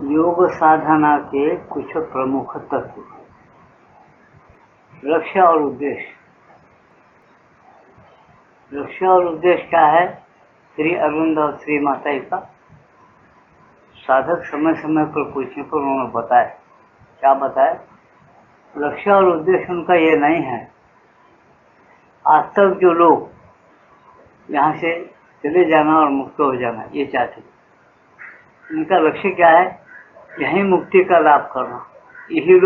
योग साधना के कुछ प्रमुख तत्व। लक्ष्य और उद्देश्य। लक्ष्य और उद्देश्य क्या है? श्री अरविंद और श्री माता का साधक समय समय पर पूछने पर उन्होंने बताया। क्या बताया? लक्ष्य और उद्देश्य उनका ये नहीं है। आज तक जो लोग यहाँ से चले जाना और मुक्त हो जाना ये चाहते, उनका लक्ष्य क्या है? यही मुक्ति का लाभ करना, इसी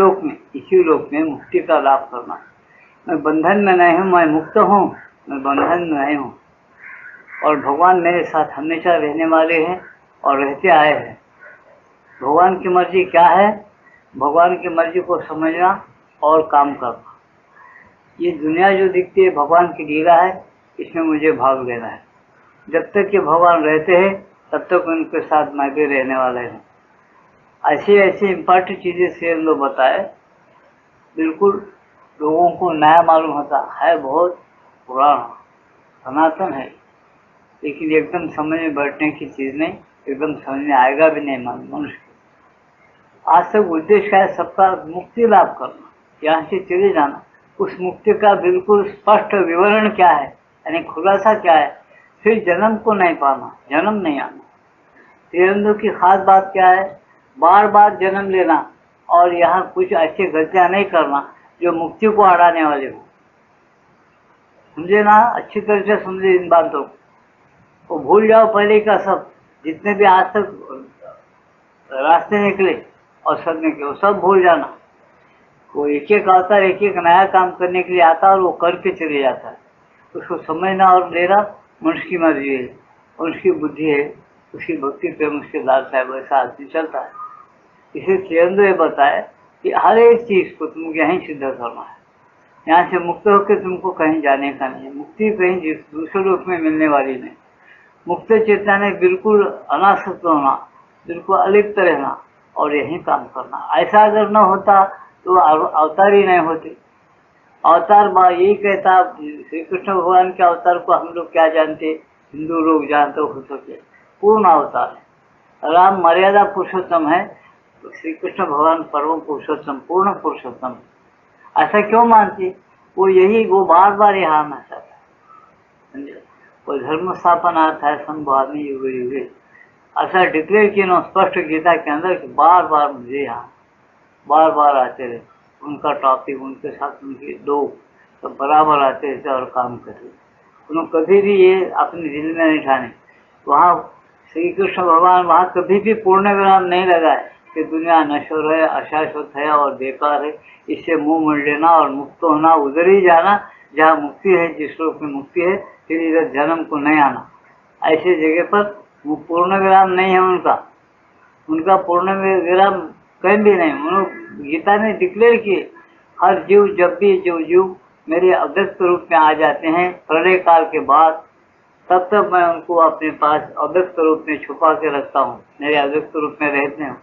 लोक में मुक्ति का लाभ करना। मैं बंधन में नहीं हूँ, मैं मुक्त हूँ, मैं बंधन में नहीं हूँ और भगवान मेरे साथ हमेशा रहने वाले हैं और रहते आए हैं। भगवान की मर्जी क्या है? भगवान की मर्जी को समझना और काम करना। ये दुनिया जो दिखती है भगवान की लीला है, इसमें मुझे भाग लेना है। जब तक कि भगवान रहते हैं तब तक उनके साथ मैं भी रहने वाले हैं। ऐसी ऐसी इम्पोर्टेंट चीज़ें से लोग बताए, बिल्कुल लोगों को नया मालूम होता है। बहुत पुराना सनातन है, लेकिन एकदम समझ में बैठने की चीज़ नहीं, एकदम समझ में आएगा भी नहीं मनुष्य को। आज तक उद्देश्य क्या है? सबका मुक्ति लाभ करना, यहाँ से चले जाना। उस मुक्ति का बिल्कुल स्पष्ट विवरण क्या है, यानी खुलासा क्या है? फिर जन्म को नहीं पाना, जन्म नहीं आना। तीरंदो की खास बात क्या है? बार बार जन्म लेना और यहाँ कुछ ऐसी गलतियां नहीं करना जो मुक्ति को हटाने वाले हो। समझे ना? अच्छी तरह से समझे इन बातों को। वो भूल जाओ पहले का सब, जितने भी आज तक रास्ते निकले और सब निकले, वो सब भूल जाना। वो एक एक अवतार एक एक नया काम करने के लिए आता और वो करके चले जाता है। उसको समझना और लेना मनुष्य की मर्जी है, उसकी बुद्धि है, उसकी भक्ति प्रेम उसके लाल साहब वैसा आदमी चलता है। इसे तीरंदो ये बताए कि हर एक चीज को तुमको यहीं सिद्ध करना है। यहाँ से मुक्त होकर तुमको कहीं जाने का नहीं है। मुक्ति कहीं दूसरे रूप में मिलने वाली नहीं। मुक्त चेतना में बिल्कुल अनासक्त होना, बिल्कुल अलिप्त रहना और यही काम करना। ऐसा अगर न होता तो अवतार ही नहीं होते। अवतार यही कहता, श्री कृष्ण भगवान के अवतार को हम लोग क्या जानते? हिंदू लोग जानते हो सके पूर्ण अवतार है। राम मर्यादा पुरुषोत्तम है, तो श्री कृष्ण भगवान परम पुरुषोत्तम, पूर्ण पुरुषोत्तम। ऐसा क्यों मानते? वो बार बार यहाँ आना चाहता है। समझे? वो धर्म स्थापनार्थ है संभावनी युगे युगे, ऐसा डिक्लेयर किया स्पष्ट गीता के अंदर कि बार बार मुझे यहाँ बार बार आते रहे। उनका टॉपिक, उनके साथ उनके लोग सब बराबर आते रहते और काम करते। उन्होंने कभी भी ये अपने दिल में नहीं ठाने। वहाँ श्री कृष्ण भगवान वहाँ कभी भी पूर्ण विराम नहीं लगाए कि दुनिया नश्वर है, अशाश्वत है और बेकार है, इससे मुंह मोड़ लेना और मुक्त होना, उधर ही जाना जहाँ मुक्ति है, जिस लोक में मुक्ति है, फिर इधर जन्म को नहीं आना। ऐसे जगह पर पूर्ण विराम नहीं है उनका पूर्ण विराम कहीं भी नहीं। उन्होंने गीता ने डिक्लेयर किए, हर जीव जब भी जो जीव मेरे अव्यक्त रूप में आ जाते हैं प्रलय काल के बाद, तब तक मैं उनको अपने पास अव्यक्त रूप में छुपा के रखता हूँ, मेरे अव्यक्त रूप में रहते हैं।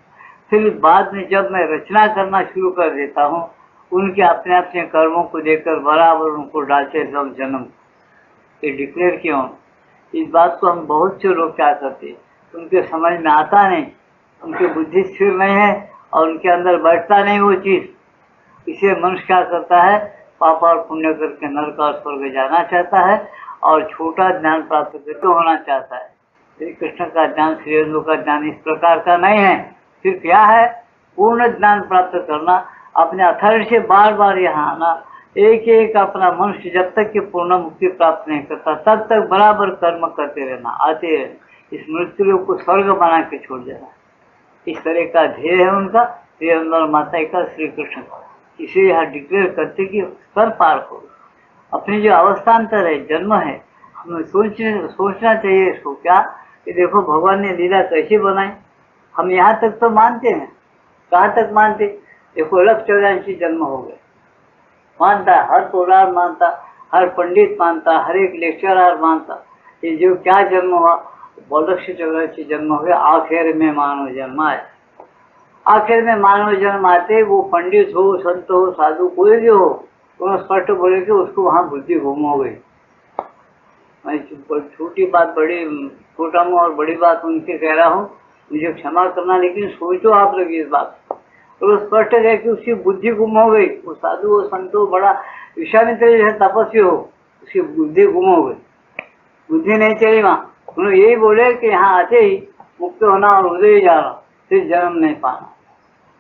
फिर बाद में जब मैं रचना करना शुरू कर देता हूँ, उनके अपने अपने कर्मों को देखकर बराबर उनको डालते सब जन्म। ये डिक्लेयर किया। इस बात को हम बहुत से लोग क्या करते, उनके समझ में आता नहीं, उनकी बुद्धि स्थिर नहीं है और उनके अंदर बैठता नहीं वो चीज। इसे मनुष्य क्या करता है? पाप और पुण्य करके नरक और स्वर्ग जाना चाहता है और छोटा ज्ञान प्राप्त करके होना चाहता है। श्री कृष्ण का ज्ञान, श्री अरविंद का ज्ञान इस प्रकार का नहीं है। फिर क्या है? पूर्ण ज्ञान प्राप्त करना, अपने अथर्व से बार बार यहाँ आना। एक एक अपना मनुष्य जब तक कि पूर्ण मुक्ति प्राप्त नहीं करता तब तक बराबर कर्म करते रहना, आते रहना, इस मृत्यु को स्वर्ग बना के छोड़ देना। इस तरह का ध्येय है उनका, श्री अरविंद और माता का, श्री कृष्ण का। इसे यहाँ डिक्लेयर करते कि स्तर पार करो। अपनी जो अवस्थान्तर है, जन्म है, हमें सोचना चाहिए इसको क्या कि देखो भगवान ने लीला कैसे बनाई। हम यहाँ तक तो मानते हैं, कहाँ तक मानते? देखो 1,84 जन्म हो गए, मानता है हर पुराण, मानता हर पंडित, मानता हर एक लेक्चरर, मानता ये जो क्या जन्म हुआ, 1,84 जन्म हो गया। आखिर में मानव जन्म आया। आखिर में मानव जन्म आते, वो पंडित हो, संत हो, साधु कोई भी हो, तो स्पष्ट बोले कि उसको वहाँ बुद्धि गुम हो गई। मैं छोटी बात बड़ी, छोटा मुँह और बड़ी बात उनसे कह रहा हूँ, मुझे क्षमा करना, लेकिन सोचो आप लोग इस बात को। तो स्पष्ट है कि उसकी बुद्धि गुम हो गई। वो साधु, वो संतो, बड़ा विश्वामित्र जैसे तपस्वी हो, उसकी बुद्धि गुम हो गई, बुद्धि नहीं चली वहाँ। उन्होंने यही बोले कि यहाँ आते ही मुक्त होना और उधर ही जाना, फिर जन्म नहीं पाना।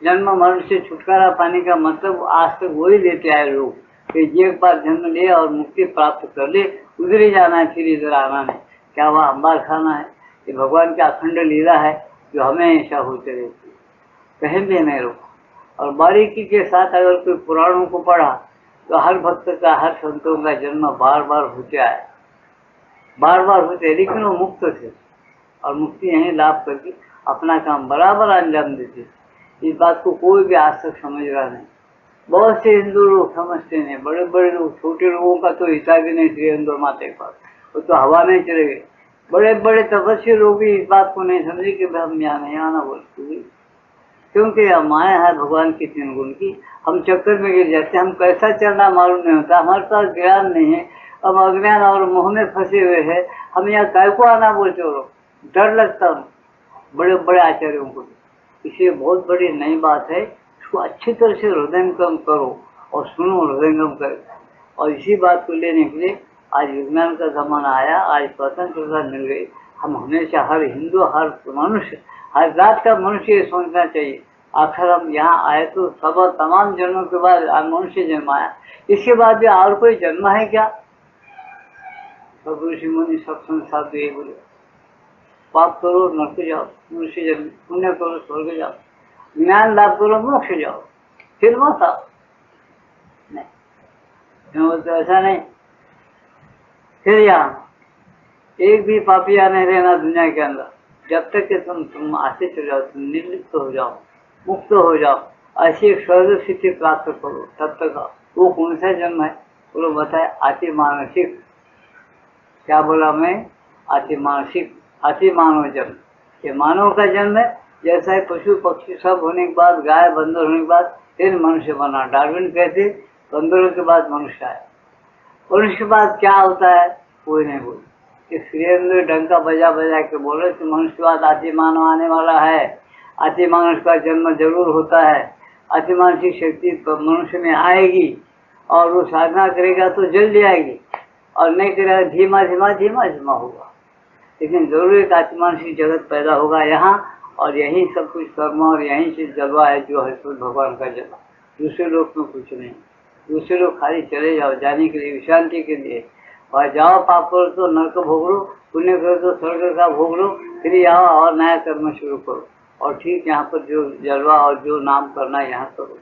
जन्म मरण से छुटकारा पाने का मतलब आज तक वही लेते आए लोग कि एक बार जन्म ले और मुक्ति प्राप्त कर ले, उधर ही जाना है, फिर इधर आना नहीं। क्या वह अंबार खाना है? ये भगवान की अखंड लीला है जो हमेशा होते रहती है, कहीं भी नहीं रुका। और बारीकी के साथ अगर कोई पुराणों को पढ़ा तो हर भक्त का, हर संतों का जन्म बार बार होते आया, बार बार होते, लेकिन वो मुक्त थे और मुक्ति यहीं लाभ करके अपना काम बराबर अंजाम देते। इस बात को कोई भी आज तक समझ रहा नहीं। बहुत से हिंदू लोग समझते नहीं, बड़े बड़े लोग, छोटे लोगों का तो हिसाब ही नहीं श्री हिंदू माता के पास, वो तो हवा में चले गए। बड़े बड़े तपस्वी लोग भी इस बात को नहीं समझे कि हम यहाँ नहीं आना बोलते, क्योंकि यह माया है भगवान की 3 गुण की। हम चक्कर में गिर जाते, हम कैसा चलना मालूम नहीं होता, हमारे पास ज्ञान नहीं है, हम अज्ञान और मोह में फंसे हुए हैं। हम यहाँ काय को आना बोलते हो, डर लगता है बड़े बड़े आचार्यों को। इसलिए बहुत बड़ी नई बात है, इसको अच्छी तरह से हृदयंगम करो और सुनो, हृदयंगम करो। और इसी बात को लेने के लिए आज विज्ञान का जमाना आया, आज स्वतंत्रता मिल गई। हम हमेशा, हर हिंदू, हर मनुष्य, हर जात का मनुष्य ये सोचना चाहिए, आखिर हम यहाँ आए तो सब तमाम जन्मों के बाद मनुष्य जन्म आया, इसके बाद भी और कोई जन्म है क्या? सब ऋषि मुनि सब संसार तो यही बोले, पाप करो नरक जाओ, मनुष्य जन्म, पुण्य करो स्वर्ग जाओ, ज्ञान लाभ करो मोक्ष जाओ, फिर मत आओ। नहीं तो ऐसा नहीं, फिर यहाँ एक भी पापिया नहीं रहना दुनिया के अंदर, जब तक कि तुम आते चले जाओ, तुम निर्लिप्त हो जाओ, मुक्त हो जाओ, ऐसी एक स्वर्ग स्थिति प्राप्त करो, तब तक आओ। वो कौन सा जन्म है? वो बताए अति मानसिक। क्या बोला मैं? अति मानसिक, अति मानव जन्म। ये मानव का जन्म है, जैसा है पशु पक्षी सब होने के बाद, गाय बंदर होने के बाद फिर मनुष्य बना। डार्विन कहते बंदरों के बाद मनुष्य आया, और उसके बाद क्या होता है कोई नहीं बोलता। श्रीअंदर डंका बजा बजा के बोले कि मनुष्य के बाद अति मानव आने वाला है, अति मानव का जन्म जरूर होता है, अति मानसिक शक्ति मनुष्य में आएगी और वो साधना करेगा तो जल्दी आएगी, और नहीं करेगा धीमा धीमा धीमा धीमा होगा। लेकिन जरूर एक अति मानसिक जगत पैदा होगा यहाँ, और यही सब कुछ कर्म और यही से जलवा है जो है भगवान का जलवा। दूसरे लोग में कुछ नहीं, दूसरे लोग खाली चले जाओ जाने के लिए, विश्रांति के लिए। और जाओ पाप करो तो नरक भोग लो, पुण्य करो तो स्वर्ग का भोग लो, फिर आओ और नया कर्म शुरू करो, और ठीक यहाँ पर जो जलवा और जो नाम करना है यहाँ करो।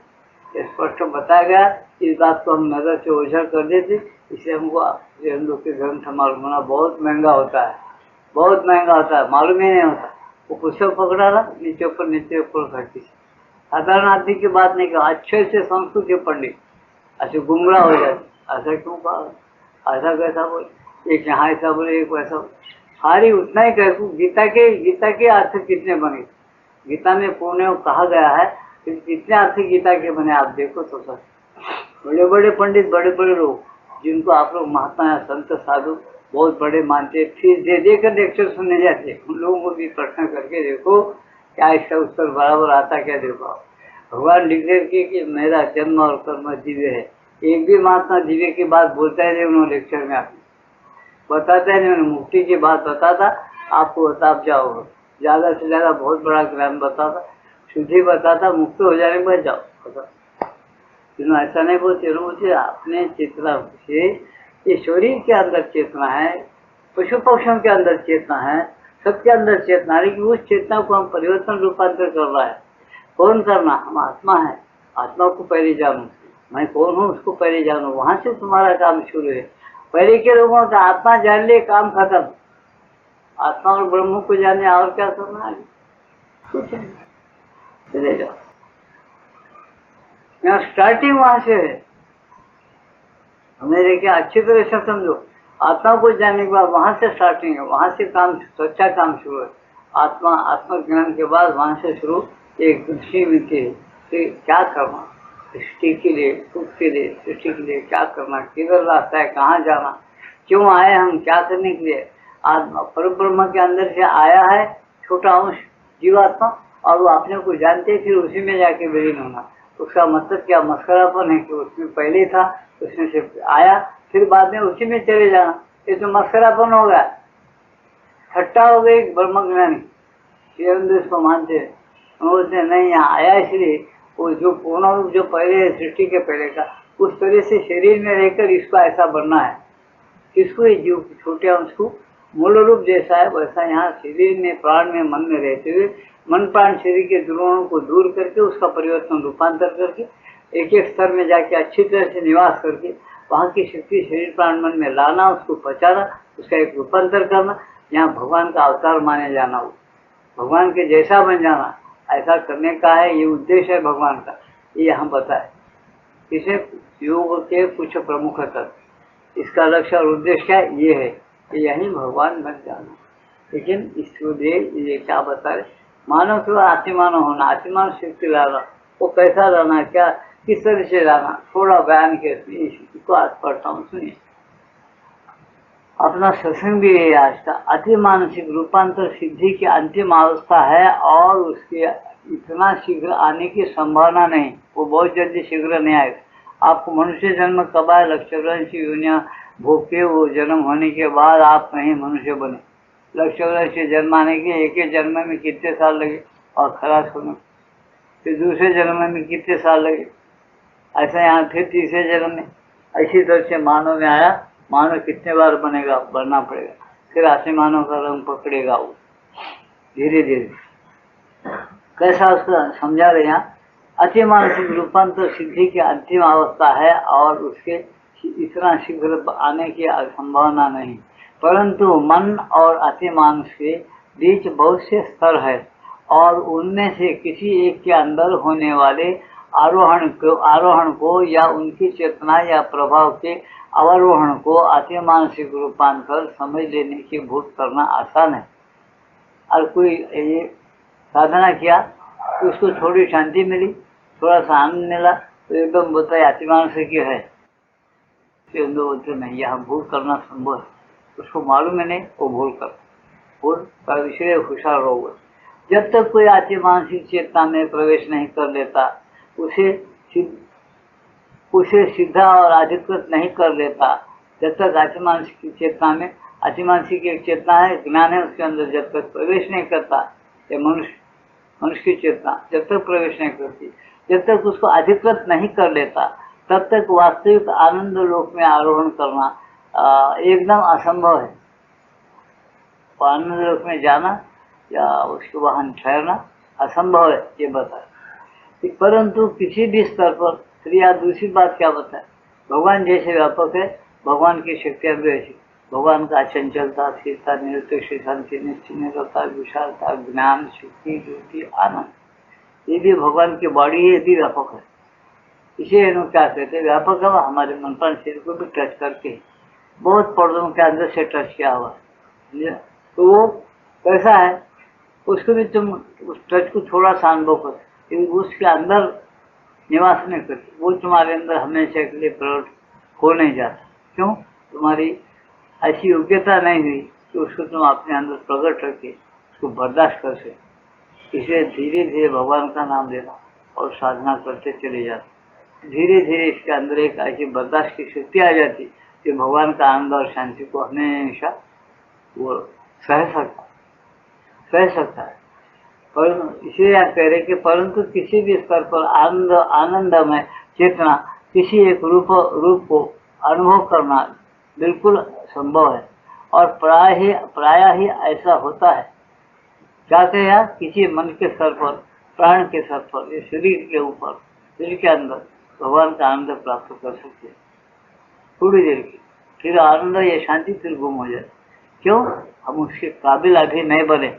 स्पष्ट बताया गया। इस बात को हम नजर से ओझल कर देते, इसलिए हमको हिंदू के ग्रंथ मालूम होना बहुत महंगा होता है, बहुत महंगा होता है, मालूम ही नहीं होता। वो पुस्तक पकड़ा ना नीचे ऊपर करती, साधारण आदमी की बात नहीं कहा, अच्छे से संस्कृत के पंडित अच्छे गुमराह हो जाते। ऐसा क्यों कहा, ऐसा कैसा बोले, एक यहाँ ऐसा बोले, एक वैसा। सारी उतना ही कह, गीता के अर्थ कितने बने? गीता में पुण्य कहा गया है, कितने अर्थ गीता के बने आप देखो तो सर। बड़े बड़े पंडित, बड़े बड़े लोग जिनको आप लोग महात्मा या संत साधु बहुत बड़े मानते, फीस दे देकर लेक्चर सुनने जाते, उन लोगों को भी प्रश्न करके देखो क्या इसका उत्तर बराबर आता क्या। देखो भगवान डिक्लेयर किए कि मेरा जन्म और कर्म दिव्य है। एक भी महात्मा दिव्य की बात बोलता है नहीं, उन्होंने लेक्चर में आपको बताता है नहीं, उन्होंने मुक्ति की बात बताता आपको, बता आप जाओगे ज़्यादा से ज़्यादा बहुत बड़ा ज्ञान बताता, शुद्धि बताता, मुक्त हो जाने के बाद जाओ बता। ऐसा नहीं बोलते, मुझे अपने चेतना से, ये शरीर के अंदर चेतना है, पशु पक्षियों के अंदर चेतना है, सबके अंदर चेतना है, लेकिन उस चेतना को हम परिवर्तन रूपांतर कर रहा है। कौन करना? हम आत्मा है, आत्मा को पहले जानो, मैं कौन हूँ उसको पहले जानो, वहां से तुम्हारा काम शुरू है। पहले के लोगों का आत्मा जान ले काम खत्म, आत्मा और ब्रह्म को जाने और क्या करना है, कुछ नहीं, चले जाओ। यहाँ स्टार्टिंग वहां से है, मेरे क्या अच्छी तरह से समझो। आत्मा को जानने के बाद वहां से स्टार्टिंग है, वहां से काम, सच्चा काम शुरू है। आत्मज्ञान के बाद वहां से शुरू एक दृष्टि मिलती है कि क्या करना, सृष्टि के लिए, सुख के लिए, सृष्टि के लिए क्या करना, किधर रास्ता है, कहाँ जाना, क्यों आए हम, क्या करने के लिए। आत्मा परब्रह्म के अंदर से आया है छोटा अंश, जीवात्मा, और वो अपने को जानते फिर उसी में जाके विलीन होना। उसका मतलब क्या मस्करापन है कि उसमें पहले था, उसमें से आया, फिर बाद में उसी में चले जाना। ये तो मस्करापन हो गया, ठट्टा हो गई ब्रह्मज्ञानी। इसको मानते हैं, बोलते नहीं यहाँ आया इसलिए वो जो पूर्ण रूप जो पहले सृष्टि के पहले का उस तरह से शरीर में रहकर इसको ऐसा बनना है। किसको? ये जीव छोटे अंश को मूल रूप जैसा है वैसा यहाँ शरीर में प्राण में मन में रहते हुए मन प्राण शरीर के दुर्गुणों को दूर करके उसका परिवर्तन रूपांतर करके एक एक स्तर में जाके अच्छी तरह से निवास करके वहाँ की शक्ति शरीर प्राण मन में लाना, उसको पचाना, उसका एक रूपांतर करना, यहाँ भगवान का अवतार माने जाना, हो भगवान के जैसा बन जाना, ऐसा करने का है। ये उद्देश्य है भगवान का, ये यहाँ बताए। इसे योग के कुछ प्रमुख तत्व, इसका लक्ष्य और उद्देश्य क्या है? ये है कि यही भगवान बन जाना। लेकिन इसको ये क्या बता रहे, मानव के आत्मानव होना, आत्मान शक्ति लाना, वो कैसा रहना, क्या किस तरह से रहना, थोड़ा बयान के इसको आज पढ़ता हूँ, सुनिए। अपना सत्संग भी है आज का। अति मानसिक रूपांतर सिद्धि की अंतिम अवस्था है और उसके इतना शीघ्र आने की संभावना नहीं, वो बहुत जल्दी शीघ्र नहीं आएगा। आपको मनुष्य जन्म कब आए? लक्ष्य योनिया भोग के वो जन्म होने के बाद आप कहीं मनुष्य बने। लक्ष्य जन्म आने के एक जन्म में कितने साल लगे और खलास होने, फिर दूसरे जन्म में कितने साल लगे, ऐसा यहाँ फिर तीसरे जन्म में, इसी तरह से मानव में आया। मानव कितने बार बनेगा, बनना पड़ेगा, फिर आसे मानव का रंग पकड़ेगा वो धीरे धीरे। कैसा उसका समझा रहे यहाँ, अति मानसिक रूपांतर सिद्धि की अंतिम अवस्था है और उसके इतना शीघ्र आने की संभावना नहीं, परंतु मन और अति मानस के बीच बहुत से स्तर है और उनमें से किसी एक के अंदर होने वाले आरोहण को या उनकी चेतना या प्रभाव के अवरोहण को अति मानसिक रूपांतर समझ लेने की भूत करना आसान है। और कोई ये साधना किया तो उसको थोड़ी शांति मिली, थोड़ा सा आनंद मिला, तो एकदम बोलता है अति मानसिक है, फिर बोलते नहीं, यहाँ भूल करना संभव है, उसको मालूम है नहीं, वो भूल कर इसलिए होशियार रहो। जब तक कोई अति मानसिक चेतना में प्रवेश नहीं कर लेता, उसे सीधा और अधिकृत नहीं कर लेता, जब तक अतिमानसिक चेतना में, अतिमानसिक एक चेतना है, ज्ञान है, उसके अंदर जब तक प्रवेश नहीं करता, ये मनुष्य की चेतना जब तक प्रवेश नहीं करती, जब तक उसको अधिकृत नहीं कर लेता, तब तक वास्तविक आनंद लोक में आरोहण करना एकदम असंभव है। आनंद लोक में जाना या उसके वहाँ ठहरना असंभव है, ये बताए। परंतु किसी भी स्तर पर, फिर या दूसरी बात क्या बताए, भगवान जैसे व्यापक है, भगवान की शक्तियाँ भी ऐसी, भगवान का अचंचलता, स्थिरता, निरपेक्ष, शांति, निश्चिन्नता, विशालता, ज्ञान, शक्ति, ज्योति, आनंद, ये भी भगवान की बॉडी है, ये भी व्यापक है। इसे क्या कहते हैं, व्यापक है, हमारे मन प्राण शरीर को भी टच करके बहुत पर्दों के अंदर से टच किया हुआ है। तो वो कैसा है, उसको भी तुम उस टच को थोड़ा सा अनुभव करो, उसके अंदर निवास नहीं करती, वो तुम्हारे अंदर हमेशा के लिए प्रकट हो नहीं जाता। क्यों? तुम्हारी ऐसी योग्यता नहीं हुई कि उसको तुम अपने अंदर प्रकट रखे, उसको बर्दाश्त कर सके। इसलिए धीरे धीरे भगवान का नाम लेना और साधना करते चले जाते, धीरे धीरे इसके अंदर एक ऐसी बर्दाश्त की शक्ति आ जाती कि भगवान का आनंद और शांति को हमेशा वो सह सकता है। पर इसलिए आप कह रहे कि परंतु किसी भी स्तर पर आनंदमय चेतना किसी एक रूप को अनुभव करना बिल्कुल संभव है और प्राय ही ऐसा होता है। क्या कहें, किसी मन के स्तर पर, प्राण के स्तर पर, ये शरीर के ऊपर, शरीर के अंदर भगवान का आनंद प्राप्त कर सकते हैं थोड़ी देर की, फिर आनंद या शांति फिर गुम हो जाए। क्यों? हम उसके काबिल अभी नहीं बने,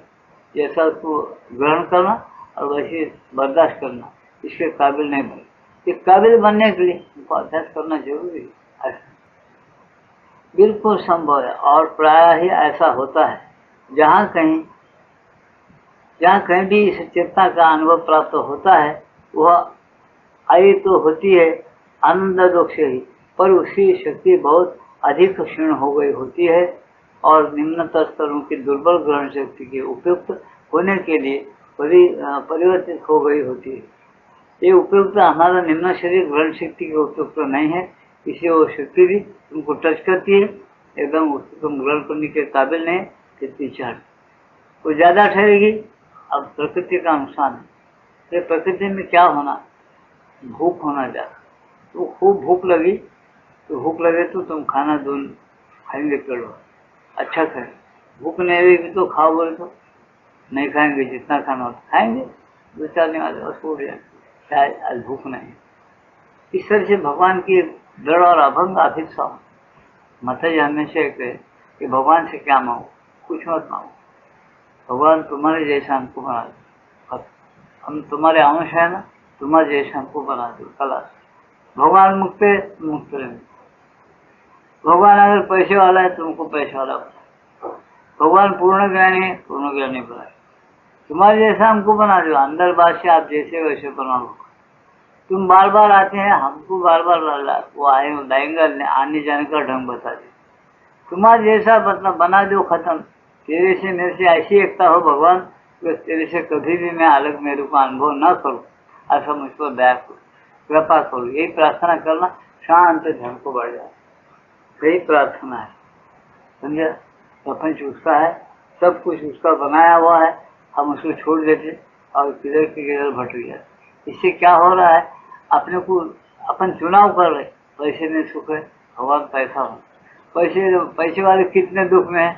जैसा उसको ग्रहण करना और वैसे बर्दाश्त करना, इसके काबिल नहीं बने। ये काबिल बनने के लिए उनको अभ्यास करना जरूरी है, बिल्कुल संभव है। और प्राय ही ऐसा होता है, जहाँ कहीं भी इस चेतना का अनुभव प्राप्त होता है, वह आई तो होती है आनंद लोक से ही, पर उसकी शक्ति बहुत अधिक क्षीण हो गई होती है और निम्नतर स्तरों की दुर्बल ग्रहण शक्ति के उपयुक्त होने के लिए परिवर्तित हो गई होती है। ये उपयुक्त हमारा निम्न शरीर ग्रहण शक्ति के उपयुक्त नहीं है, इसलिए वो शक्ति भी तुमको टच करती है, एकदम उसको तुम ग्रहण करने के काबिल नहीं, फिर पीछे हट वो ज्यादा ठहरेगी। अब प्रकृति का नुकसान है, तो प्रकृति में क्या होना, भूख होना ज्यादा। तो खूब भूख लगी, तो भूख लगे तो तुम खाना दून खाएंगे, पेड़ो अच्छा खाए। भूख नहीं रहेगी तो खाओ, बोले तो नहीं खाएंगे, जितना खाना होता खाएंगे, दो चार दिन आज उठ जाए, आज भूख नहीं। इस तरह से भगवान की दृढ़ और अभंग अभिप्सा हो। माता जी हमेशा कहे कि भगवान से क्या मांगो, कुछ मत मांगो, भगवान तुम्हारे जैसा हमको बना दो, हम तुम्हारे अंश है ना, तुम्हारे जैसा हमको बना दो। कला भगवान मुक्त मुक्त रहेंगे। भगवान अगर पैसे वाला है, तुमको पैसे वाला बना। भगवान पूर्ण ज्ञानी है, पूर्ण ज्ञानी बनाए। तुम्हारे जैसा हमको बना दो, अंदर बात से आप जैसे वैसे बना लो। तुम बार बार आते हैं, हमको बार बार वो लाएंगे, आने जाने का ढंग बता दे। तुम्हारे जैसा मतलब बना दो, खत्म। तेरे से मेरे से ऐसी एकता हो भगवान, तो तेरे से कभी भी मैं अलग मेरे को अनुभव न करूं, ऐसा मुझको दया करो, कृपा करो। यही प्रार्थना करना, शांत ध्यान को बढ़ जाए। यही प्रार्थना है, समझा। प्रपंच उसका है, सब कुछ उसका बनाया हुआ है, हम उसको छोड़ देते और किधर के किधर भटक जाते। इससे क्या हो रहा है, अपने को अपन चुनाव कर रहे, पैसे में सुख है, भगवान पैसा हो। पैसे वाले कितने दुख में है,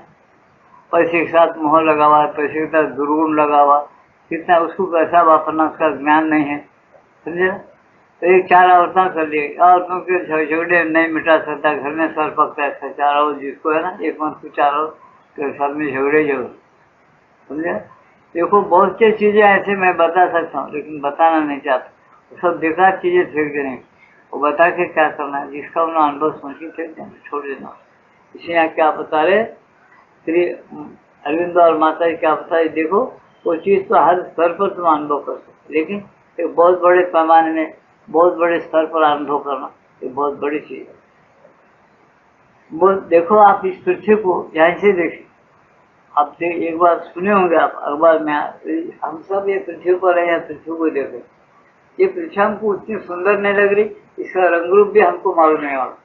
पैसे के साथ मोह लगा हुआ है, पैसे के साथ दुर्गुण लगा हुआ, कितना उसको कैसा वापरना उसका ज्ञान नहीं है, समझे। तो एक 4 औरतें कर लिए, औरतों के झगड़े नहीं मिटा सकता, घर में सर पकता है, 4 और जिसको है ना, एक मन को 4 और सर में झगड़े जरूर, समझे। देखो बहुत सी चीजें ऐसे मैं बता सकता हूँ, लेकिन बताना नहीं चाहता। सब बेकार चीजें फेंक देने, वो बता के क्या करना है, जिसका उन्होंने अनुभव समझ के फेंक देना, छोड़ देना। इसे यहाँ क्या बता रहे श्री अरविंद और माता जी, क्या बता रहे, देखो वो चीज तो हर स्तर पर तुम अनुभव कर सकते, लेकिन एक बहुत बड़े पैमाने में, बहुत बड़े स्तर पर अनुभव करना एक बहुत बड़ी चीज है। वो देखो आप इस पृथ्वी को यहाँ से देखिए, आप एक बार सुने होंगे आप अखबार में, हम सब ये पृथ्वी पर है, या पृथ्वी को देखे, ये पृथ्वी हमको उतनी सुंदर नहीं लग रही, इसका रंग रूप भी हमको मालूम नहीं होगा।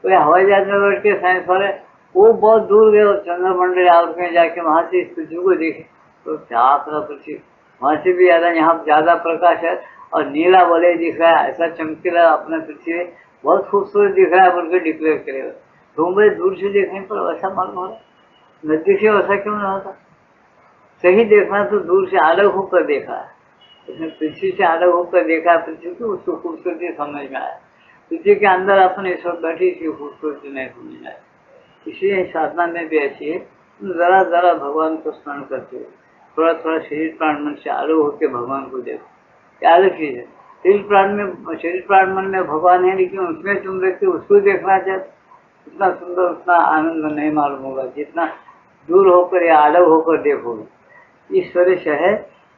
तो ये हवाई जहाज में बैठ के साइंस वाले वो बहुत दूर गए और चंद्रमंडल और कहीं जाके वहां से इस पृथ्वी को देखे, तो क्या पृथ्वी वहां से भी ज्यादा, यहाँ ज्यादा प्रकाश है और नीला वलय दिख रहा है, ऐसा चमकीला अपना पृथ्वी बहुत खूबसूरत दिख रहा है बोल के डिक्लेयर करेगा। मुंबई दूर से देखने पर वैसा मालूम हो रहा है, नजदीक से वैसा क्यों नहीं होता। सही देखना तो दूर से अलग होकर देखा है, उसने पृथ्वी से अलग होकर देखा पृथ्वी को, उसको खूबसूरती समझ में आया। पृथ्वी के अंदर अपने इस वक्त बैठी थी, खूबसूरती नहीं समझ में आया। इसलिए साधना में भी ऐसी है, जरा जरा भगवान को स्मरण करते हो, थोड़ा थोड़ा शरीर प्राण मन से अलग होकर भगवान को देखो, क्या अलग चीज है। शरीर प्राण मन में भगवान है, लेकिन उसमें तुम देखते उसको देखना चाहते, उतना सुंदर उतना आनंद नहीं मालूम होगा जितना दूर होकर या अलग होकर देखोगे। इस तरह से है,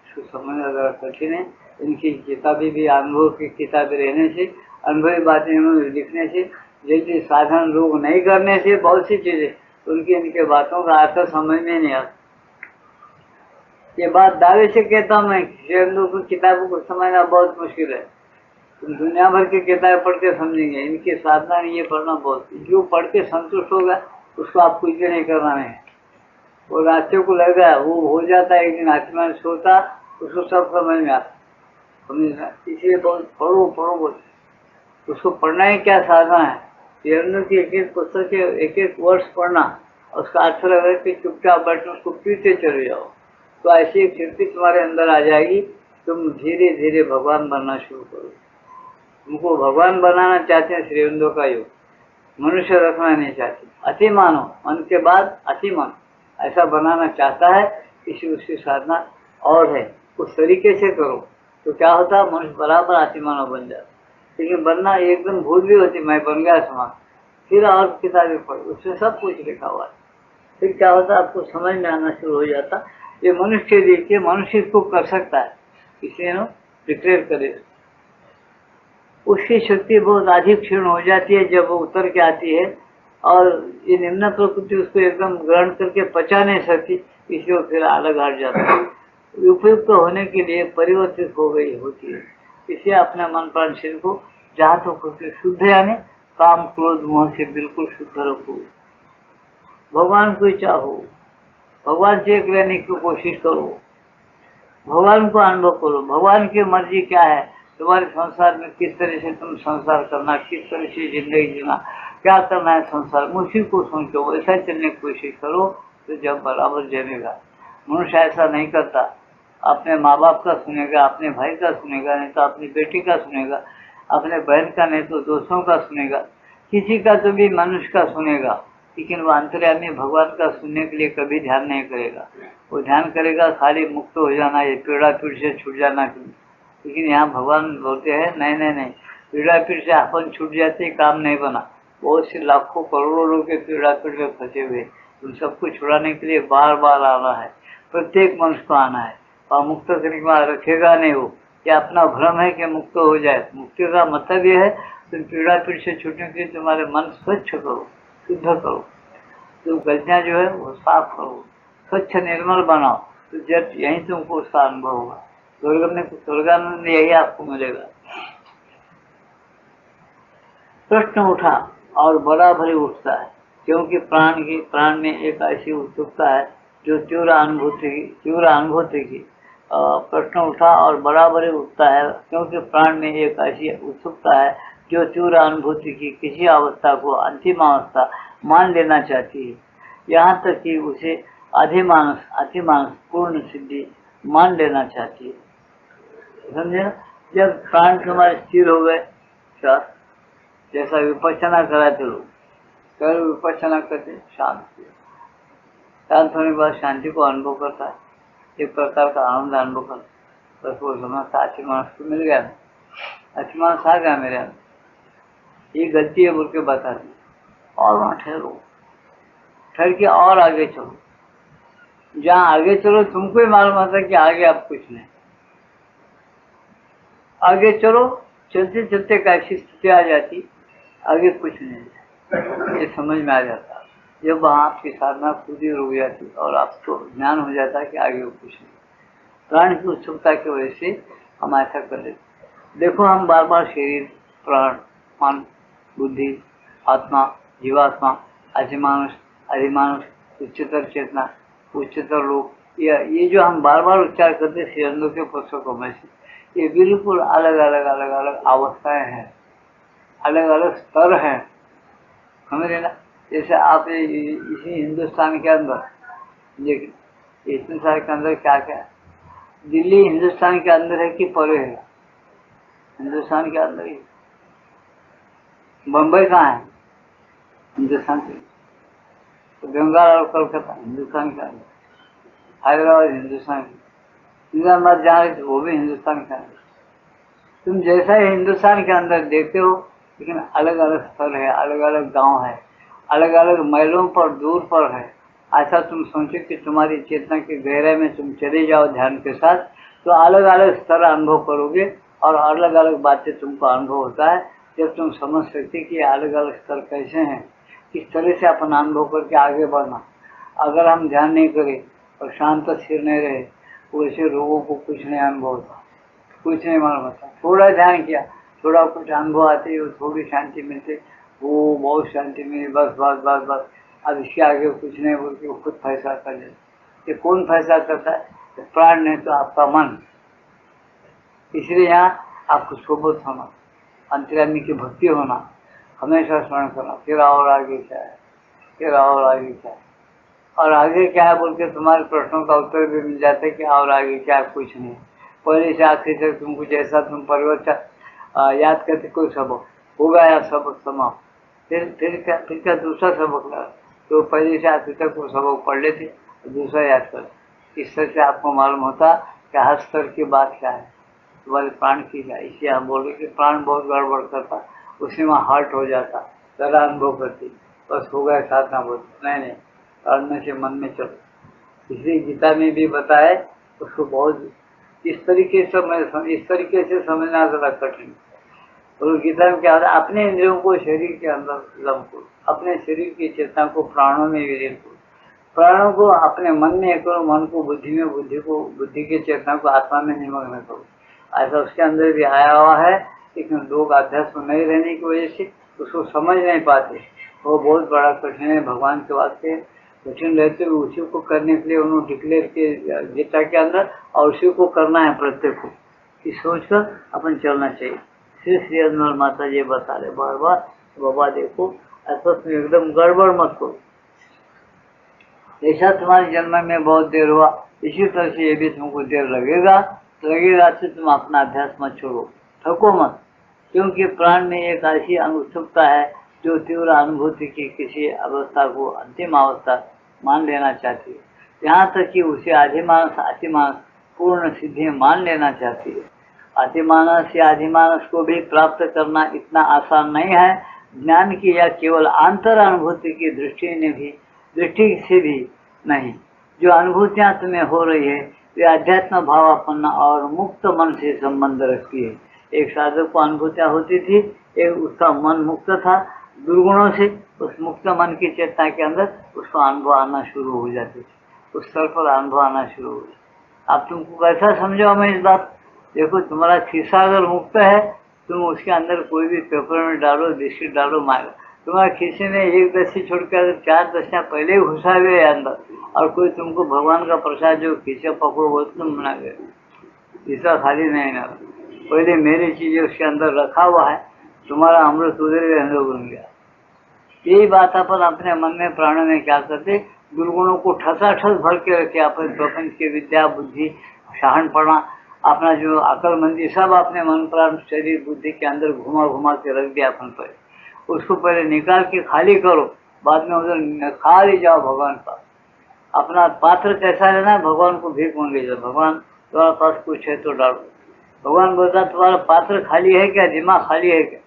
समझना जरा कठिन है। इनकी किताबें भी अनुभव की किताबें रहने से, अनुभवी बातें लिखने से, जैसे साधन लोग नहीं करने से बहुत सी चीजें उनकी इनके बातों का अर्थ समझ में नहीं आता। ये बात दावे से कहता हूँ मैं, को किताबों को समझना बहुत मुश्किल है। तुम दुनिया भर की किताबें पढ़ के समझेंगे, इनकी साधना ये पढ़ना बहुत, जो पढ़ के संतुष्ट होगा उसको आप कुछ भी नहीं करना है। वो रास्ते को लगा वो हो जाता है, एक दिन आत्मा सोता उसको सब समझ में आता, समझना। इसलिए बहुत पढ़ो पढ़ो बोल, उसको पढ़ना ही क्या साधना है। तीरंदर की एक एक पुस्तक के एक एक वर्ष पढ़ना, उसका अर्थ लगा कि चुपचाप बैठना, उसको पीछे चले जाओ, तो ऐसी एक शक्ति तुम्हारे अंदर आ जाएगी, तुम धीरे धीरे भगवान बनना शुरू करो। तुमको भगवान बनाना चाहते हैं, श्रीअरविंदो का योग, मनुष्य रखना नहीं चाहते। अति मानो, मन के बाद अति मन ऐसा बनाना चाहता है, इसी उसकी साधना और है। उस तरीके से करो तो क्या होता है, मनुष्य बराबर अति मानव बन जाता। लेकिन बनना एकदम भूल भी होती, मैं बन गया समान, फिर और किताबें पढ़ो, उसमें सब कुछ लिखा हुआ है। फिर क्या होता, आपको समझ में आना शुरू हो जाता, ये मनुष्य देखिए, मनुष्य इसको कर सकता है, इसलिए ना डिक्लेयर करे। उसकी शक्ति बहुत अधिक क्षीण हो जाती है जब वो उतर के आती है, और ये निम्न प्रकृति उसको एकदम ग्रहण करके पचा नहीं सकती, इसलिए फिर अलग हट जाता है। उपयुक्त होने के लिए परिवर्तित हो गई होती है। इसलिए अपने मन प्राण शरीर को जहाँ तो शुद्ध यानी काम क्रोध मोह से बिल्कुल शुद्ध रखो। भगवान को चाहो, भगवान से एक रहने की कोशिश करो, भगवान को अनुभव करो। भगवान की मर्जी क्या है तुम्हारे संसार में, किस तरह से तुम संसार करना, किस तरह से जिंदगी जीना, क्या करना है संसार में, उसी को सोचो, वैसा चलने की कोशिश करो तो जब बराबर जमेगा। मनुष्य ऐसा नहीं करता, अपने माँ बाप का सुनेगा, अपने भाई का सुनेगा, नहीं तो अपनी बेटी का सुनेगा, अपने बहन का, नहीं तो दोस्तों का सुनेगा, किसी का तो भी मनुष्य का सुनेगा, लेकिन वो अंतर्यामी भगवान का सुनने के लिए कभी ध्यान नहीं करेगा। वो ध्यान करेगा खाली मुक्त हो जाना, ये पीड़ा पीड़ से छूट जाना। लेकिन यहाँ भगवान बोलते हैं नहीं नहीं नहीं, पीड़ा पीड़ से अपन छूट जाते काम नहीं बना। बहुत से लाखों करोड़ों लोग के पीड़ा पीड़ में फंसे हुए, उन सबको छुड़ाने के लिए बार बार आना है, प्रत्येक मनुष्य को आना है और मुक्त करने के बाद रखेगा नहीं वो। ये अपना भ्रम है कि मुक्त हो जाए। मुक्ति का मतलब ये है तुम पीड़ा पीड़ से छूटने के लिए तुम्हारे मन स्वच्छ करो, शुद्ध करो, तुम गलतियाँ जो है वो साफ करो, स्वच्छ निर्मल बनाओ, तो जब यहीं तुमको उसका अनुभव होगा। स्वर्गानंद यही आपको मिलेगा। प्रश्न उठा और बराबर ही उठता है, क्योंकि प्राण में एक ऐसी उत्सुकता है जो तीव्र अनुभूति की प्रश्न उठा और बराबर ही उठता है, क्योंकि प्राण में एक ऐसी उत्सुकता है जो तीव्र अनुभूति की किसी अवस्था को अंतिम अवस्था मान लेना चाहती है, यहाँ तक कि उसे अतिमानस पूर्ण सिद्धि मान लेना चाहती है। समझे ना? जब प्राण तुम्हारे स्थिर हो गए, जैसा विपश्यना कराते लोग, कर विपश्यना करते शांत होने के बाद शांति को अनुभव करता है, एक प्रकार का आनंद अनुभव करता है, बस वो समझता अच्छी मानस को मिल गया, अच्छी मानस आ गया मेरे अंदर, ये गलती है बोल के बता दी। और वहाँ ठहर के और आगे चलो, जहाँ आगे चलो तुमको ही मालूम होता है कि आगे अब कुछ नहीं, आगे चलो, चलते चलते कैसी स्थिति आ जाती, आगे कुछ नहीं, ये समझ में आ जाता। जब वहाँ आपकी साधना खुद ही रुक जाती और आपको ज्ञान हो जाता है कि आगे कुछ नहीं। प्राण की उत्सुकता की वजह से हम ऐसा कर लेते। देखो हम बार बार शरीर, प्राण, मन, बुद्धि, आत्मा, जीवात्मा, अधिमानुष, उच्चतर चेतना, उच्चतर लोक, ये जो हम बार बार उच्चार करते श्रीअंदों के पुस्तकों में से, ये बिल्कुल अलग अलग अवस्थाएं हैं, अलग अलग स्तर हैं, समझे ना? जैसे आप इसी हिंदुस्तान के अंदर देखिए, इतने सारे के अंदर क्या क्या है। दिल्ली हिंदुस्तान के अंदर है कि परे है? हिंदुस्तान के अंदर ही। बम्बई कहाँ है? हिंदुस्तान के। तो बंगाल और कलकत्ता हिंदुस्तान के अंदर, हैदराबाद हिंदुस्तान के, निजामाबाद जहाँ है वो भी हिंदुस्तान के अंदर। तुम जैसा ही हिंदुस्तान के अंदर देखते हो, लेकिन अलग अलग स्तर है, अलग अलग गांव है, अलग अलग मैलों पर दूर पर है। ऐसा तुम सोचो कि तुम्हारी चेतना की गहराई में तुम चले जाओ ध्यान के साथ, तो अलग अलग स्तर अनुभव करोगे और अलग अलग बातें तुमको अनुभव होता है। जब तुम समझ सकते कि अलग अलग स्तर कैसे हैं, किस तरह से अपन अनुभव करके आगे बढ़ना। अगर हम ध्यान नहीं करें और शांत स्थिर नहीं रहे, वैसे लोगों को कुछ नहीं अनुभव होता, कुछ नहीं मालूम होता। थोड़ा ध्यान किया, थोड़ा कुछ अनुभव आते हो, थोड़ी शांति मिलते, वो बहुत शांति मिली, बस बस बस बस, अब इसके आगे कुछ नहीं बोल के वो खुद फैसला कर लेते। ये कौन फैसला करता है? तो प्राण नहीं तो आपका मन। इसलिए यहाँ आपको सोबत होना, अंतर्यामी की भक्ति होना, हमेशा स्मरण करना, फिर और आगे क्या है, फिर और आगे क्या है, और आगे क्या है बोल के तुम्हारे प्रश्नों का उत्तर भी मिल जाता है कि और आगे क्या है, कुछ नहीं। पहले से आखिर तक तुमको जैसा तुम परिवर्तन याद करते कोई सबक हो गया, सबक समाप्त, फिर क्या दूसरा सबक लगा, तो पहले से आखिर तक वो सबक पढ़ लेते, दूसरा याद कर। इस तरह से आपको मालूम होता कि हर स्तर की बात क्या है, तुम्हारे प्राण की क्या। इसलिए हम बोल रहे कि प्राण बहुत गड़बड़ करता, उसी में हर्ट हो जाता, जरा अनुभव करती, बस हो गया साधना बोल, नहीं प्राण में से मन में चलो। इसलिए गीता में भी बताए, उसको बहुत इस तरीके से समझना ज़रा कठिन। और गीता में क्या होता है, अपने इंद्रियों को शरीर के अंदर लम करो, अपने शरीर की चेतना को प्राणों में विलीन करो, प्राणों को अपने मन में करो, मन को बुद्धि में, बुद्धि की चेतना को आत्मा में निमग्न करो। ऐसा उसके अंदर भी आया हुआ है, लेकिन लोग अध्यात्म नहीं रहने की वजह से उसको समझ नहीं पाते। वो बहुत बड़ा कठिन है भगवान के वास्ते। कठिन रहते हुए उसी को करने के लिए उन्होंने डिक्लेयर किया गीता के अंदर, और उसी को करना है प्रत्येक को। इस सोच कर अपन चलना चाहिए। श्री अनमोल माता जी बता रहे बार बार, बाबा देखो ऐसा तुम एकदम गड़बड़ मत करो। ऐसा तुम्हारे जन्म में बहुत देर हुआ, इसी तरह से ये भी तुमको देर लगेगा तो तुम अपना अभ्यास मत छोड़ो, थको मत। क्योंकि प्राण में एक ऐसी उत्सुकता है जो तीव्र अनुभूति की किसी अवस्था को अंतिम अवस्था मान लेना चाहती है, यहाँ तक कि उसे आधिमानस अतिमानस पूर्ण सिद्धि मान लेना चाहती है। अतिमानस या आधिमानस को भी प्राप्त करना इतना आसान नहीं है। ज्ञान की या केवल अंतर अनुभूति की दृष्टि से भी नहीं। जो अनुभूतियाँ तुम्हें हो रही है वे अध्यात्म भावापन्न और मुक्त मन से संबंध रखती है। एक साधक को अनुभूतियाँ होती थी, एक उसका मन मुक्त था दुर्गुणों से, उस मुक्त मन की चेतना के अंदर उसको अनुभव आना शुरू हो जाते थे, उस स्तर पर अनुभव आना शुरू हो जाता। अब तुमको कैसा समझाओ मैं इस बात? देखो, तुम्हारा खिस्सा अगर मुक्त है, तुम उसके अंदर कोई भी पेपर में डालो, बिस्किट डालो, मांगा तुम्हारे खीसे में एक दस्ती छोड़कर 4 दस्तियाँ पहले ही घुसा हुए अंदर, और कोई तुमको भगवान का प्रसाद जो खीसे पकड़ो वो तुम बना गए, खीसा खाली नहीं ना। पहले मेरी चीजें उसके अंदर रखा हुआ है, तुम्हारा अमृत उधर भी अंदर बन गया। यही बात अपन अपने मन में प्राणों में क्या करते, दुर्गुणों को ठसाठस भर के रखे। अपने प्रपंच की विद्या बुद्धि शहानपना अपना जो अकलमंदी सब अपने मन प्राण शरीर बुद्धि के अंदर घुमा घुमा के रख दिया अपन पर। उसको पहले निकाल के खाली करो, बाद में उधर खाली जाओ भगवान का। अपना पात्र कैसा लेना, भगवान को भीख मांगे जाओ, भगवान तुम्हारे पास कुछ है तो डालो। भगवान बोलता तुम्हारा पात्र खाली है क्या, दिमाग खाली है क्या,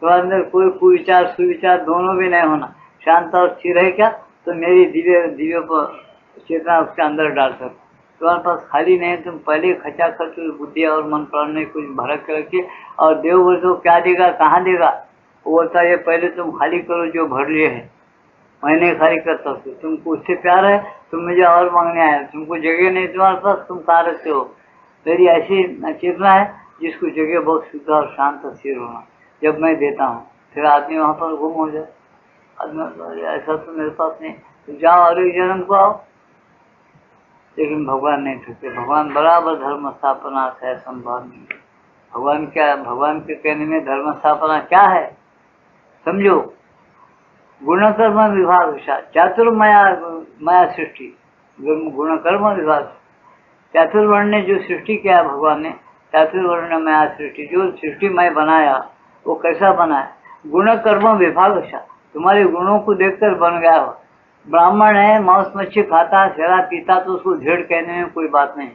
तुम्हारे अंदर कोई कुविचार सुविचार दोनों भी नहीं होना, शांत और स्थिर है क्या, तो मेरी दिव्य पर चेतना उसके अंदर डाल सकते। तुम्हारे पास खाली नहीं, तुम पहले खचाखच बुद्धि और मन प्राण में कुछ भर के रखिए, और देव बोल तो क्या देगा, कहाँ देगा, वो बोलता है पहले तुम खाली करो जो भर लिए है, मैं नहीं खाली करता हूँ। तुमको उससे प्यार है, तुम मुझे और मांगने आए, तुमको जगह नहीं तुम्हारे पास, तुम कहाँ रखते हो। मेरी ऐसी चेतना है जिसको जगह बहुत शुद्ध और शांत और स्थिर होना, जब मैं देता हूँ फिर आदमी वहाँ पर गुम हो जाए। आदमी ऐसा तो मेरे पास नहीं, तो जाओ और एक जन्म को आओ। लेकिन भगवान नहीं थकते, भगवान बराबर धर्म स्थापना है संभव नहीं। भगवान क्या, भगवान के कहने में धर्म स्थापना क्या है समझो। गुणकर्म विभाग चातुर्माया सृष्टि, गुणकर्म विभाग, चातुर्वर्ण जो सृष्टि किया है भगवान ने, चातुर्वर्ण माया सृष्टि जो सृष्टि मैं बनाया वो कैसा बनाया, गुण कर्म विभाग। तुम्हारे गुणों को देखकर बन गया हो। ब्राह्मण है, मांस मच्छी खाता, शराब पीता, तो उसको ढेड़ कहने में कोई बात नहीं।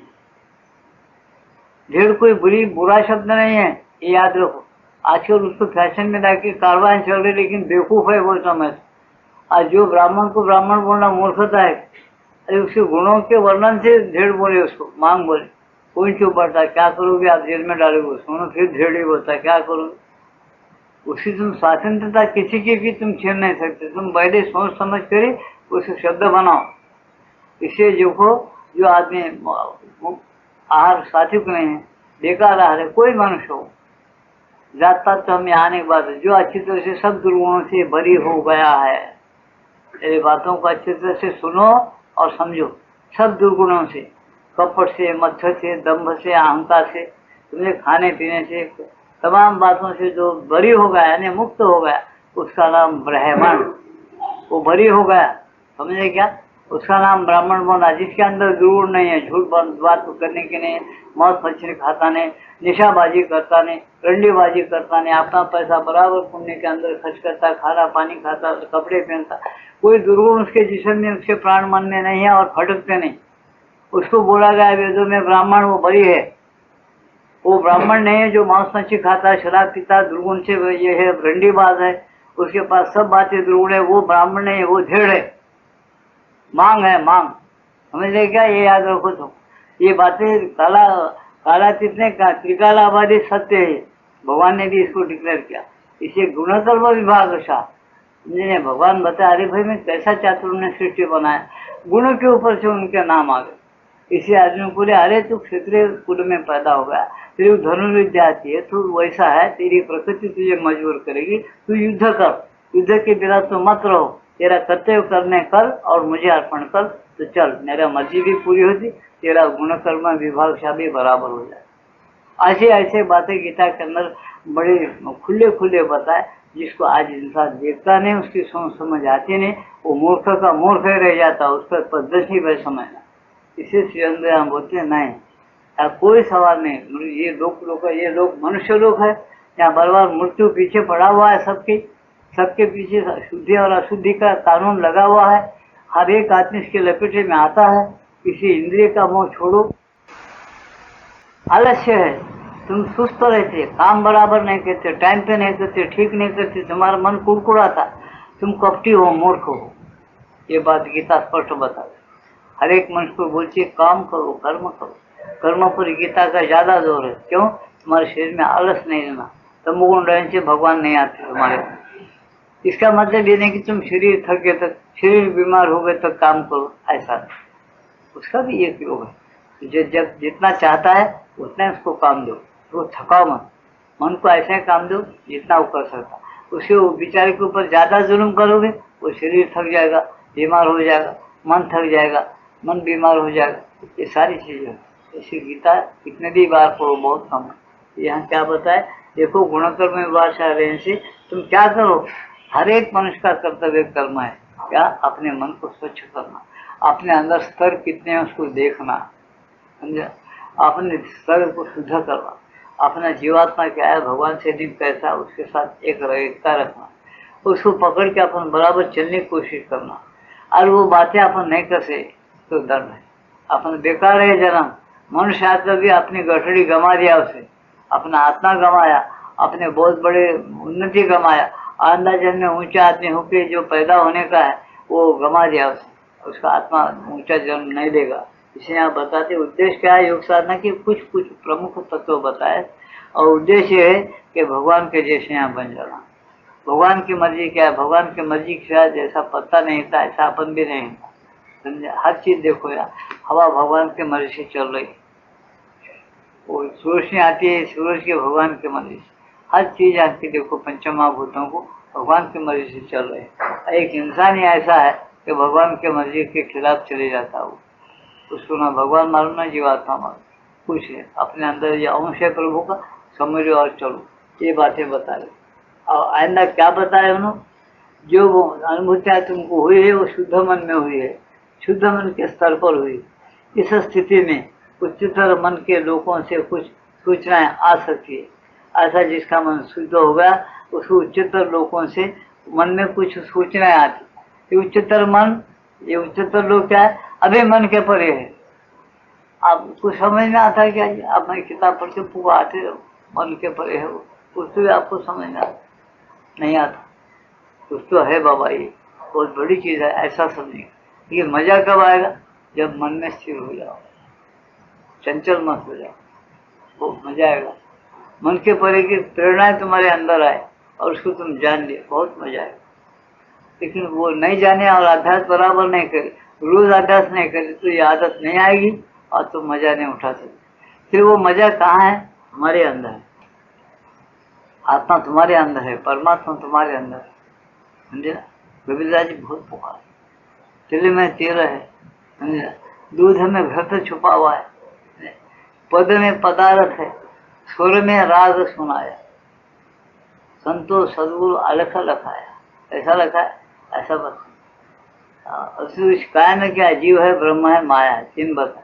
ढेड़ कोई बुरा शब्द नहीं है, ये याद रखो। आजकल उसको फैशन में लाके कारवाई चल रही, लेकिन बेवकूफ है वो समझ। आज जो ब्राह्मण को ब्राह्मण बोलना मूर्खता है। अरे उसके गुणों के वर्णन से ढेड़ बोले, उसको मांग बोले, कोई चुप बैठता, क्या करोगे आप, जेल में डालोगे उसको, फिर ढेड़ ही बोलता है क्या करोगे। उसकी तुम स्वतंत्रता किसी की भी तुम छीन नहीं सकते, तुम पहले सोच समझ कर उसे शब्द बनाओ। इससे जो आदमी आहार सात्विक नहीं है, बेकार आहार है, कोई मनुष्य हो, जात पात तो हम यहाँ आने के बाद जो अच्छी तरह से सब दुर्गुणों से बरी हो गया है, मेरी बातों को अच्छी तरह से सुनो और समझो। सब दुर्गुणों से, कपट से, मच्छर से, दंभ से, अहंकार से, तुम्हें खाने पीने से, तमाम बातों से जो बरी हो गया यानी मुक्त हो गया, उसका नाम ब्राह्मण। वो बरी हो गया, समझे क्या, उसका नाम ब्राह्मण बना, जिसके अंदर दुर्गुण नहीं है, झूठ बात करने के नहीं, मौत मछली खाता नहीं, निशाबाजी करता नहीं, रंडीबाजी करता नहीं, अपना पैसा बराबर पुण्य के अंदर खर्च करता, खाना पानी खाता, कपड़े पहनता, कोई दुर्गुण उसके जिस्म में, उसके प्राण मन में नहीं है और फटकते नहीं। उसको बोला गया वेदों में ब्राह्मण वो बरी है। वो ब्राह्मण नहीं है जो मांस मच्छी खाता, शराब पीता, दुर्गुण से ये है, रंडीबाज है, उसके पास सब बातें दुर्गुण है, वो ब्राह्मण नहीं है, वो धेड़ है, मांग है, मांग। समझ ले क्या, ये याद रखो तुम। ये बातें कालातीत ने त्रिकालाबादी सत्य है, भगवान ने भी इसको डिक्लेयर किया। इसे गुणकर्म विभाग जिन्हें भगवान बताया, अरे भाई मैं कैसा चातुर ने सृष्टि बनाया, गुणों के ऊपर से उनके नाम आ गए। इसी आदमी को बोले, अरे तू क्षत्रिय कुल में पैदा हो गया, तेरी धनुर्विद्या आती है, तू वैसा है, तेरी प्रकृति तुझे मजबूर करेगी, तू युद्ध कर, युद्ध के बिना तो मत रहो, तेरा कर्तव्य करने कर और मुझे अर्पण कर, तो चल, मेरा मर्जी भी पूरी होती, तेरा गुण कर्म विभाग से भी बराबर हो जाए। ऐसे ऐसे बातें गीता के अंदर बड़े खुले खुले बताए, जिसको आज इंसान देखता नहीं, उसकी समझ आती नहीं, वो मूर्ख का मूर्ख ही रह जाता, उसका पद्धति वह समझना। इसे श्री बोलते हैं, नहीं, कोई सवाल नहीं, ये लोग मनुष्य लोग है, यहाँ बार बार मृत्यु पीछे पड़ा हुआ है, सबके पीछे शुद्धि और अशुद्धि का कानून लगा हुआ है, हर एक आदमी इसके लपेटे में आता है। किसी इंद्रिय का मोह छोड़ो, आलस्य है, तुम सुस्त रहते, काम बराबर नहीं करते, टाइम पे नहीं करते, ठीक नहीं करते, तुम्हारा मन कुड़कुड़ा था, तुम कपटी हो, मूर्ख हो। ये बात गीता स्पष्ट बता रही। हर एक मनुष्य को बोलती है, काम करो, कर्म करो। कर्म पर गीता का ज्यादा जोर है। क्यों? तुम्हारे शरीर में आलस नहीं रहना, तमोगुण रहने से भगवान नहीं आते तुम्हारे। इसका मतलब ये नहीं कि तुम शरीर थक गए तक, शरीर बीमार हो गए तक काम करो, ऐसा उसका भी एक योग है। जब जितना चाहता है उतना उसको काम दो, तो थकाओ मत, मन को ऐसा काम दो जितना वो कर सकता। उसे वो बेचारे के ऊपर ज्यादा जुल्म करोगे, वो शरीर थक जाएगा, बीमार हो जाएगा, मन थक जाएगा, मन बीमार हो जाएगा, ये सारी चीजें। ऐसी गीता कितने भी बार पढ़ो, बहुत कम है। यहाँ क्या बताए, देखो गुणकर्म विभाग रहने से तुम क्या करो, हर एक मनुष्य का कर्तव्य कर्म है क्या, अपने मन को स्वच्छ करना, अपने अंदर स्तर कितने हैं उसको देखना, समझा, अपने स्तर को शुद्ध करना, अपना जीवात्मा क्या है, भगवान से दिन कैसा, उसके साथ एक एकता रखना, उसको पकड़ के अपन बराबर चलने की कोशिश करना। और वो बातें अपन नहीं कर सके तो दर्द है, अपन बेकार है जन्म। मनुष्य आत्मा भी अपनी गठड़ी गंवा दिया, उसे अपना आत्मा गंवाया, अपने बहुत बड़े उन्नति गंवाया, अंदाजन में ऊंचा आदमी होके जो पैदा होने का है वो गंवा दिया उसे, उसका आत्मा ऊंचा जन्म नहीं देगा। इसे आप बताते उद्देश्य क्या है योग साधना की, कुछ प्रमुख तत्व बताए, और उद्देश्य है कि भगवान के जैसे यहाँ बन जाना। भगवान की मर्जी क्या है, भगवान की मर्जी के साथ जैसा पत्ता नहीं था ऐसा अपन भी नहीं था, समझे। हर चीज देखो यार, हवा भगवान के मर्जी से चल रही, वो सूरज नहीं आती है, सूरज के भगवान के मर्जी से, हर चीज आती देखो, पंचमहाभूतों को भगवान की मर्जी से चल रहे। एक इंसान ही ऐसा है कि भगवान के मर्जी के खिलाफ चले जाता हो, उसको ना भगवान मालूम ना जीवात्मा मालूम, कुछ है अपने अंदर ये अंश है प्रभु का, समझो और चलो। ये बातें बता रहे। और आइंदा क्या बताया उन्होंने, जो वो अनुभूतियाँ तुमको हुई है वो शुद्ध मन में हुई है, शुद्ध मन के स्तर पर हुई। इस स्थिति में उच्चतर मन के लोगों से कुछ सूचनाएं आ सकती है, ऐसा जिसका मन शुद्ध हो गया उसको उच्चतर लोगों से मन में कुछ सूचनाएं आती। ये उच्चतर मन, ये उच्चतर लोग क्या है, अभी मन के परे है। आपको समझ में आता है क्या? आप मैं किताब पढ़ के पूरा आते रहो, मन के परे है वो, उसको भी आपको समझ में आता नहीं आता, कुछ तो है बाबा, ये बहुत बड़ी चीज है, ऐसा समझिए। ये मजा कब आएगा, जब मन में स्थिर हो जाओ, चंचल मत हो जाओ, बहुत मजा आएगा। मन के परे की प्रेरणाएं तुम्हारे अंदर आए और उसको तुम जान लिए, बहुत मजा आएगा। लेकिन वो नहीं जाने और अभ्यास बराबर नहीं करे, रोज अभ्यास नहीं करे, तो ये आदत नहीं आएगी और तुम मजा नहीं उठा सकते। फिर वो मजा कहाँ है? हमारे अंदर है, आत्मा तुम्हारे अंदर है, परमात्मा तुम्हारे अंदर है, समझे ना। गोविंदा जी बहुत पुकार, तिल में तेल है, समझे, दूध में घृत छुपा हुआ है, पद में पदार्थ है, स्वर में राग सुनाया, संतोष सदगुरु अलख लखाया, ऐसा लखा है, ऐसा बता। इस काय में क्या, जीव है, ब्रह्म है, माया है, तीन बता,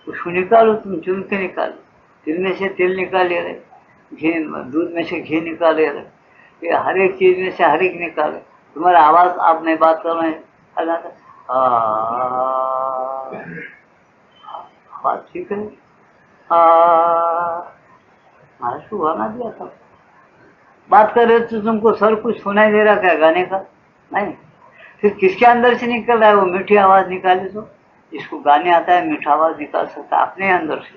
उसको निकालो, तुम चुन के निकालो। तिल में से तिल निकाले रहे, घी, दूध में से घी निकाले रहे, ये हर एक चीज में से हर एक निकाले। तुम्हारा आवाज, आप नहीं बात कर रहे हैं, आवाज ठीक है, महाराज को गाना दिया था, बात कर रहे तो तुमको सर कुछ सुनाई दे रहा क्या गाने का? नहीं। फिर किसके अंदर से निकल रहा है? वो मीठी आवाज निकाले तो, जिसको गाने आता है मीठा आवाज निकाल सकता है अपने अंदर से,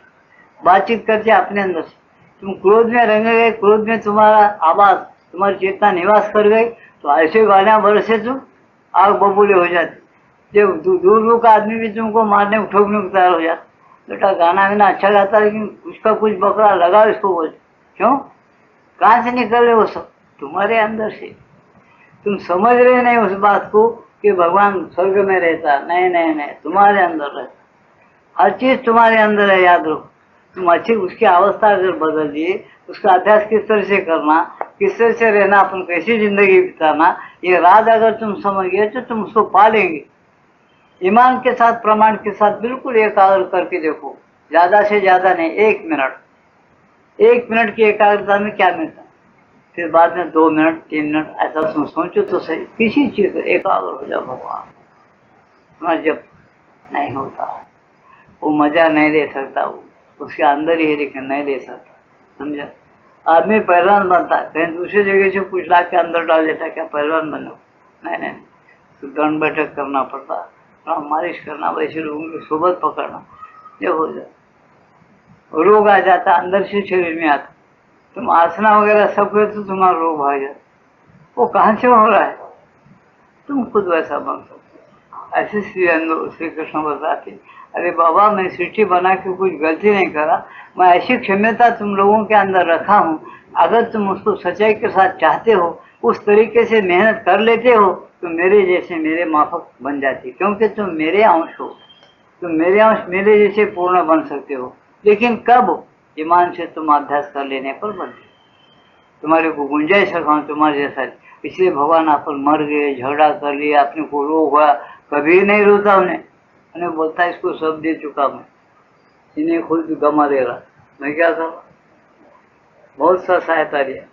बातचीत करते अपने अंदर से। तुम क्रोध में रंग गए, क्रोध में तुम्हारा आवाज, तुम्हारी चेतना निवास कर गई, तो ऐसे गालियां बरसे तुम आग बबूले हो जाते। जब दूर दूर का आदमी भी तुमको मारने ठोकने को तैयार हो जाता। बेटा गाना बिना अच्छा गाता लेकिन उसका कुछ बकरा लगाओ इसको बोल। क्यों? कहाँ से निकल रहे वो सब? तुम्हारे अंदर से। तुम समझ रहे नहीं उस बात को कि भगवान स्वर्ग में रहता। नहीं नहीं नहीं, तुम्हारे अंदर रहता। हर चीज तुम्हारे अंदर है, याद रखो। तुम अच्छी उसकी अवस्था अगर बदल दिए, उसका अभ्यास किस तरह से करना, किस तरह से रहना, अपन कैसी जिंदगी बिताना, ये राज अगर तुम समझ गए तो तुम उसको पा लेंगे। ईमान के साथ, प्रमाण के साथ बिल्कुल एकाग्र करके देखो। ज्यादा से ज्यादा नहीं, 1 मिनट। 1 मिनट की एकाग्रता में क्या मिलता है? फिर बाद में 2 मिनट, 3 मिनट, ऐसा तुम सोचो तो सही। किसी चीज पर एकाग्र हो जाओ। भगवान जब नहीं होता, वो मजा नहीं ले सकता, वो उसके अंदर ही है लेकिन नहीं ले सकता। समझा? आदमी पहलवान बनता है, कहीं दूसरी जगह से कुछ ला के अंदर डाल देता, क्या पहलवान बनो? नहीं नहीं, तो दंड बैठक करना पड़ता, मालिश करना, वैसे लोगों की सोबत पकड़ना, ये हो जाता। रोग आ जाता अंदर से शरीर में आता। तुम आसना वगैरह सब करते तो तुम्हारा रोग भाग जाता। वो कहाँ से हो रहा है? तुम खुद वैसा बन सकते। ऐसे श्री कृष्ण बताते, अरे बाबा मैं सृष्टि बना के कुछ गलती नहीं करा, मैं ऐसी क्षमता तुम लोगों के अंदर रखा हूँ, अगर तुम उसको सच्चाई के साथ चाहते हो, उस तरीके से मेहनत कर लेते हो, तो मेरे जैसे मेरे माफक बन जाती। क्योंकि तुम मेरे अंश हो, तुम मेरे अंश मेरे जैसे पूर्ण बन सकते हो। लेकिन कब? ईमान से तुम अभ्यास कर लेने पर बनते। तुम्हारे को गुंजाइश रखा तुम्हारे जैसा। इसलिए भगवान अपन मर गए, झगड़ा कर लिया, अपने को रोग हुआ, कभी नहीं रोता उन्हें बोलता इसको सब दे चुका मैं, इन्हें खुद गमा दे रहा, मैं क्या करूँ? बहुत सा सहायता दिया,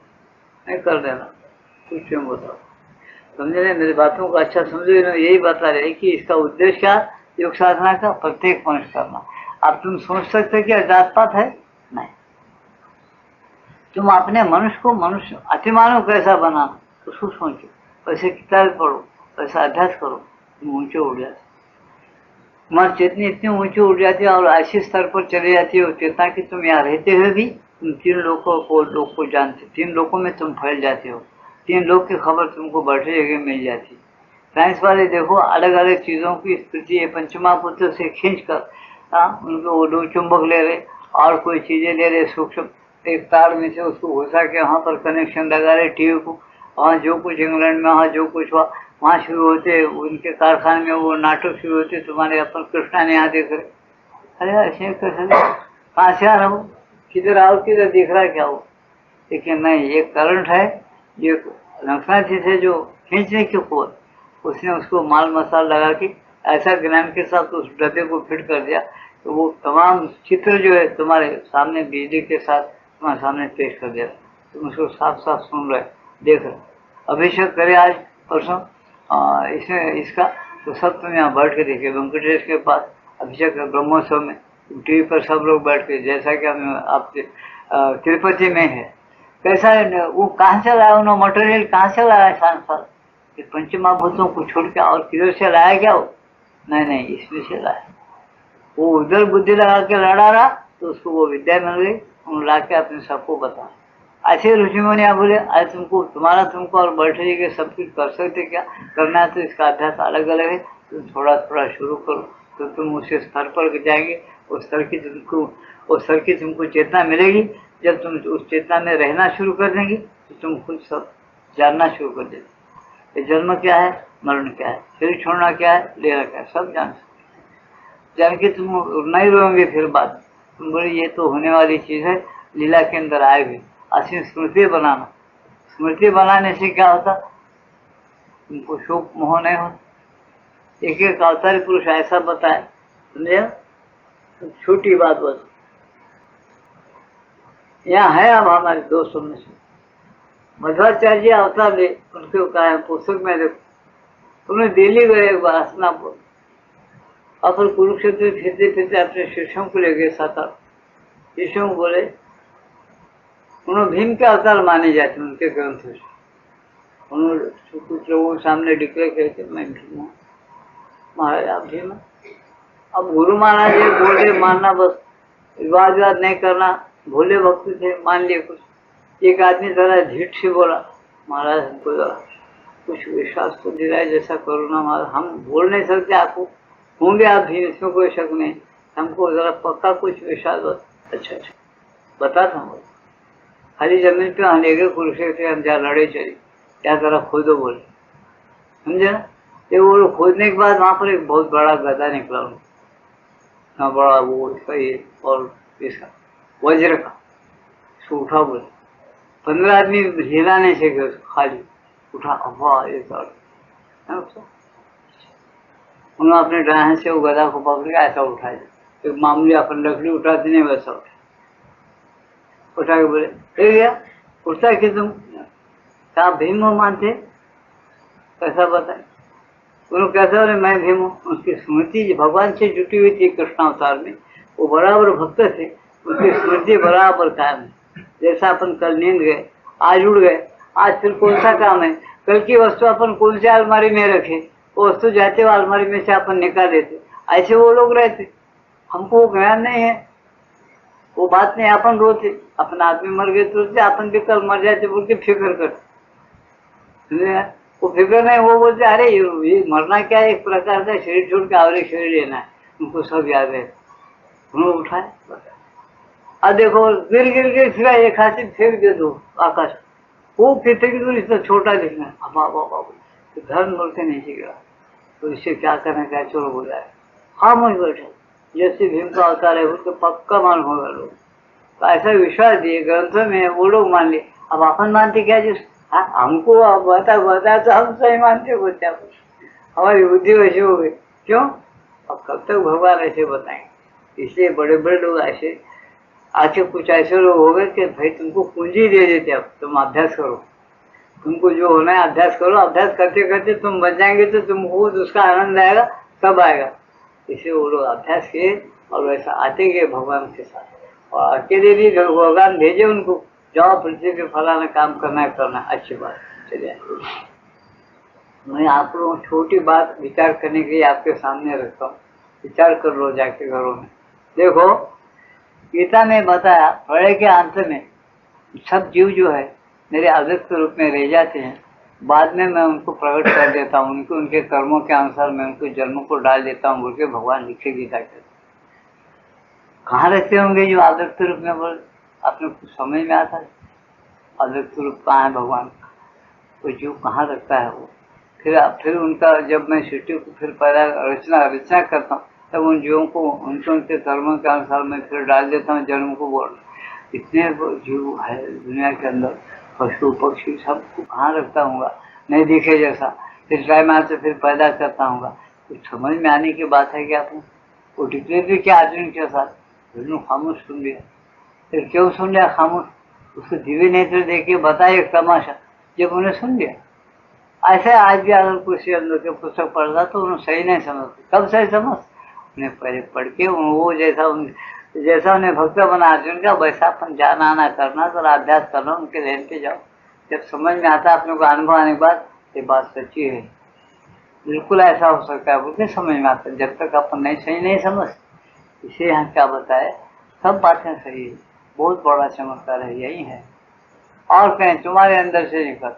नहीं कर देना कुछ क्यों बताओ। समझे नहीं? मेरी बातों को अच्छा समझो। यही बता रहे कि इसका उद्देश्य क्या? योग साधना का प्रत्येक मनुष्य करना। अब तुम सोच सकते कि जात पात है? नहीं। तुम अपने मनुष्य को मनुष्य अतिमानव कैसा बनाना, उसको सोचो, वैसे किताब पढ़ो, वैसा अभ्यास करो, तुम ऊंचे उठ जाते। तुम्हारी चेतनी इतनी ऊंची उठ जाती है और ऐसे स्तर पर चले जाती है चेतना कि तुम यहाँ रहते हुए भी तुम 3 लोग को जानते, 3 लोगों में तुम फैल जाते हो। 3 लोग की खबर तुमको बैठे जगह मिल जाती। साइंस वाले देखो अलग अलग चीजों की स्थिति है, पंचमाभूतों से खींच कर उनको वो चुंबक ले रहे और कोई चीजें ले रहे सूक्ष्म, एक तार में से उसको घुसा के वहाँ पर कनेक्शन लगा रहे टीवी को। वहाँ जो कुछ इंग्लैंड में वहाँ जो कुछ हुआ वहाँ शुरू होते, उनके कारखाने में वो नाटक शुरू होते, तुम्हारे अपन कृष्णा ने यहाँ देख रहे। अरे ऐसे कृष्ण कहाँ से आ रहा हो, किधर आओ, किधर दिख रहा है क्या हो? लेकिन नहीं, ये करंट है, ये नक्साची से जो खींचने की कुव्वत, उसने उसको माल मसाला लगा के ऐसा ज्ञान के साथ उस डब्बे को फिट कर दिया तो वो तमाम चित्र जो है तुम्हारे सामने बिजली के साथ तुम्हारे सामने पेश कर दिया। तुम उसको साफ साफ सुन रहे, देख रहे। अभिषेक करे आज परसों इसमें इसका, तो सब तुम यहाँ बैठ के देखिए वेंकटेश के पास अभिषेक ब्रह्मोत्सव में टीवी पर सब लोग बैठ के, जैसा कि हम आपके तिरुपति में है। कैसा है वो? कहाँ से लाया उन्होंने मटेरियल, कहाँ से लाया? सांसद ये पंचमहाभूतों को छोड़ के और किधर से लाया क्या वो? नहीं नहीं, इसमें से लाया। वो उधर बुद्धि लगा के लड़ा रहा तो उसको वो विद्या मिल गई, उन ला के अपने सबको बता। ऐसे ऋषि मुनि बोले आज तुमको तुमको और बैठे के सब कुछ कर सकते क्या? करना है तो इसका अभ्यास अलग अलग है, तुम थोड़ा थोड़ा शुरू करो तो तुम उस स्तर पर जाएंगे। उस स्तर की तुमको चेतना मिलेगी। जब तुम उस चेतना में रहना शुरू कर देंगे तो तुम खुद सब जानना शुरू कर देंगे। ये जन्म क्या है, मरण क्या है, शरीर छोड़ना क्या है, लेना क्या है, सब जान सकते। जान के तुम नहीं रोएंगे फिर बात, तुम बोले ये तो होने वाली चीज है, लीला के अंदर आए हुए। असली स्मृति बनाना, स्मृति बनाने से क्या होता? तुमको शोक मोह नहीं होता। एक एक अवतारी पुरुष ऐसा बताए, समझे? छोटी बात बस यहाँ है। अब हमारे दोस्तों में से मध्वाचार्य जी अवतार ले, उनके कहा है पुस्तक में देखो, उन्हें दिल्ली गए एक बार हसनापुर, और फिर कुरुक्षेत्र फिरते फिरते अपने शिष्यों को ले गए 7-8 शिष्यों को बोले, उन्होंने भीम के अवतार माने जाते उनके ग्रंथों से। उन्होंने कुछ लोगों के सामने डिक्लेयर करके मैं भीम हूँ, महाराज आप भीम। अब गुरु महाराज ये बोल रहे मानना, बस विवाद नहीं करना, भोले भक्त थे मान लिए कुछ। एक आदमी जरा झीठ से बोला, महाराज हमको जरा कुछ विश्वास तो दिलाए, जैसा कोरोना मार हम बोल नहीं सकते आपको, होंगे आप भी, इसमें कोई शक नहीं। हमको जरा पक्का कुछ विश्वास अच्छा बता था मुझे, खाली जमीन पे अनेक पुरुषों से हम जहाँ लड़े चले, क्या जरा खोदो बोले, समझे ना। ये वो लोग खोदने के बाद वहां पर एक बहुत बड़ा गदा निकला, इतना बड़ा वो इसका ये और इसका वज्र का, इसको उठा बोले। 15 आदमी हिला नहीं सके उसको, खाली उठा, अब्बा ये उन्होंने अपने डाहे से वो गदा को पकड़ के ऐसा उठाया, एक मामूली अपन लकड़ी उठाते नहीं वैसा उठा के बोले गया, उठता कि तुम क्या भीम मानते, कैसा बताए। उन्होंने कैसा बोले मैं भीम हूँ। उसकी स्मृति भगवान से जुटी हुई थी कृष्णावतार में, वो बराबर भक्त थे, उसकी स्मृति बराबर कायम है। जैसा अपन कल नींद गए, आज उड़ गए, आज फिर कौन सा काम है, कल की वस्तु अपन कौन सी अलमारी में रखे, वो वस्तु जाते हुए अलमारी में से अपन निकाल देते, ऐसे वो लोग रहते। हमको वो ज्ञान नहीं है, वो बात नहीं। अपन रोते, अपना आदमी मर गए तो रोते, अपन भी कल मर जाते बोल के फिक्र करते, वो फिक्र नहीं। वो बोलते अरे ये मरना क्या है, एक प्रकार का शरीर छोड़ के और एक शरीर लेना है, उनको सब याद है। उन्होंने उठाए, अब देखो गिर के फिर एक हाथ से फेंक दे दो आकाश, वो कितने दूर इतना छोटा दिखना है, तो धर्म बोलते नीचे गिरा, तो इससे क्या करना, क्या चोर बोला है। हाँ मुझे बैठे, जैसे भीम का अवतार है उसको पक्का मालूम होगा लोग, तो ऐसा विश्वास दिए ग्रंथों में, वो लोग मान लिए। अब अपन मानते क्या, जिस हमको बता तो हम सही मानते बोलते, हमारी बुद्धि वैसे हो गई, क्यों, अब कब तक भगवान ऐसे बताएंगे। इसलिए बड़े बड़े लोग ऐसे आके कुछ ऐसे लोग हो गए कि भाई तुमको पूंजी दे देते, अब तुम अभ्यास करो, तुमको जो होना है अभ्यास करो, अभ्यास करते करते तुम बच जाएंगे तो तुमको उसका आनंद आएगा, कब आएगा। इसलिए वो लोग अभ्यास किए और वैसा आते गए भगवान के साथ, और अकेले भी भगवान भेजे उनको, जाओ पृथ्वी पे फलाना काम करना है, करना अच्छी बात। चलिए मैं आप लोगों को छोटी बात विचार करने के लिए आपके सामने रखता हूँ, विचार कर लो जाके घरों में। देखो गीता में बताया, प्रलय के अंत में सब जीव जो है मेरे अव्यक्त रूप में रह जाते हैं, बाद में मैं उनको प्रकट कर देता हूँ, उनको उनके कर्मों के अनुसार मैं उनको जन्म को डाल देता हूँ बोल के भगवान लिखे गीता के। कहाँ रहते होंगे जो अव्यक्त रूप में, बोल आपने कुछ समझ में आता है अव्यक्त रूप कहाँ है भगवान का, वो जीव कहाँ रखता है वो। फिर उनका जब मैं सृष्टि को फिर पैदा रचना करता हूँ, तब उन जीवों को उनके कर्मों के अनुसार मैं फिर डाल देता हूँ जन्म को। बोल इतने जीव है दुनिया के अंदर, पशु पक्षी सबको कहाँ रखता हूँ, नहीं दिखे जैसा, फिर टाइम आते फिर पैदा करता हूँ। कुछ समझ में आने की बात है कि आपको, वो टिकने भी क्या अर्जुन के साथ, खामोश सुन लिया। फिर क्यों सुन लिया खामोश, उसको दिव्य नेत्र देके बताए एक तमाशा, जब उन्हें सुन लिया। ऐसे आज भी अगर किसी अंदर के पुस्तक पढ़ता तो उन्हें सही नहीं समझते, कब सही समझ, उन्हें पहले पढ़ के वो जैसा उन्हें भक्त बना अर्जुन का, वैसा अपन जाना आना करना, तो अभ्यास करना, उनके लेन पे जाओ। जब समझ में आता है अपने को अनुभव आने के बाद, ये बात सच्ची है, बिल्कुल ऐसा हो सकता है बोलते समझ में आता है। जब तक अपन सही नहीं समझ, इसे यहाँ क्या बताए, सब बातें सही है, बहुत बड़ा चमत्कार है, यही है। और कहें तुम्हारे अंदर से निकल,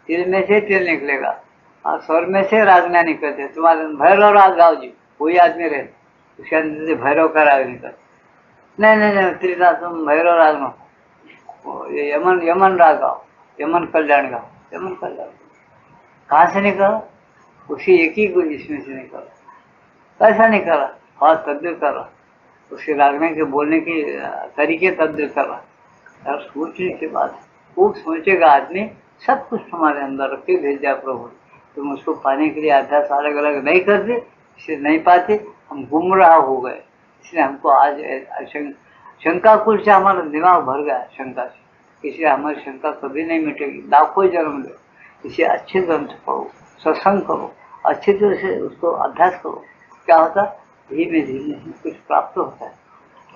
तिल में से तिल निकलेगा, और स्वर में से रागना निकलते, तुम्हारे भैरव राग गाओ जी, कोई आदमी रहे उसके अंदर से भैरव का राग निकल, नहीं त्रिनाथ तुम भैरव राग नो, ये यमन राग गाओ, यमन कल्याण गाओ, यमन कल्याण कहाँ से निकला, उसी एक ही को इसमें से निकला। कैसा निकला, और तब्दील कर रहा, उसके रागने के बोलने की तरीके तब्दील कर रहा। यार सोचने की बात है, खूब सोचेगा आदमी, सब कुछ तुम्हारे अंदर रख के भेज दिया प्रभु। तुम उसको पाने के लिए अभ्यास अलग अलग नहीं करते, इसे नहीं पाते, हम गुमराह हो गए। इसलिए हमको आज शंका कुल से हमारा दिमाग भर गया शंका से, इसलिए हमारी शंका कभी नहीं मिटेगी, लाखों जन्म लो। इसे अच्छे ग्रंथ पढ़ो, सत्संग करो, अच्छे तरह से उसको अभ्यास करो, क्या होता धीमे धीमे कुछ प्राप्त होता है।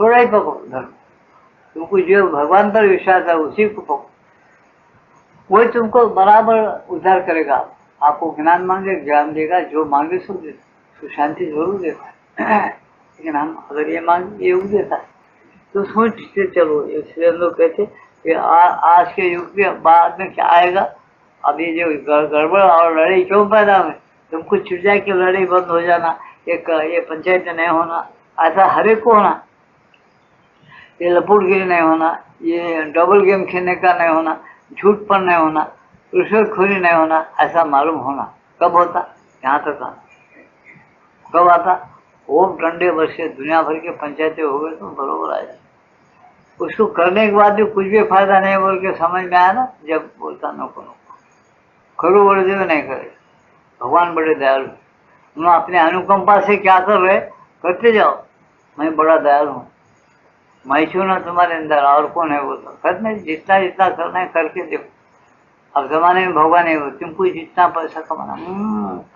थोड़ा ही पकड़ो धर्म, तुमको जो भगवान पर विश्वास है उसी को पकड़ो, वही तुमको बराबर उद्धार करेगा। आपको ज्ञान मांगे ज्ञान देगा, जो मांगे सो देगा, तो शांति जरूर देता है। लेकिन हम अगर ये मांगे योग देता है तो सोचते चलो। इसलिए लोग कहते कि आज के युग में बाद में क्या आएगा, अब ये जो गड़बड़ और लड़ाई क्यों पैदा हुई, तुमको छुट जाए कि लड़ाई बंद हो जाना, ये पंचायत में नहीं होना, ऐसा हर एक को होना, ये लपुटगिरी नहीं होना, ये डबल गेम खेलने का नहीं होना, झूठ पर नहीं होना, रिश्वतखोरी नहीं होना, ऐसा मालूम होना कब होता, यहाँ तक आना कब आता, वो डंडे वर्षे दुनिया भर के पंचायतें हो गए तो बरोबर आ जाए। उसको करने के बाद भी कुछ भी फायदा नहीं बोल के समझ में आया ना, जब बोलता नको नको करो बोले जो नहीं करे। भगवान बड़े दयालु, तुम अपने अनुकंपा से क्या कर रहे करते जाओ, मैं बड़ा दयालु हूँ, मैं छू ना तुम्हारे अंदर, और कौन है वो, तो सच में जितना जितना करना है करके देखो। अब जमाने में भगवान है, तुमको जितना पैसा कमाना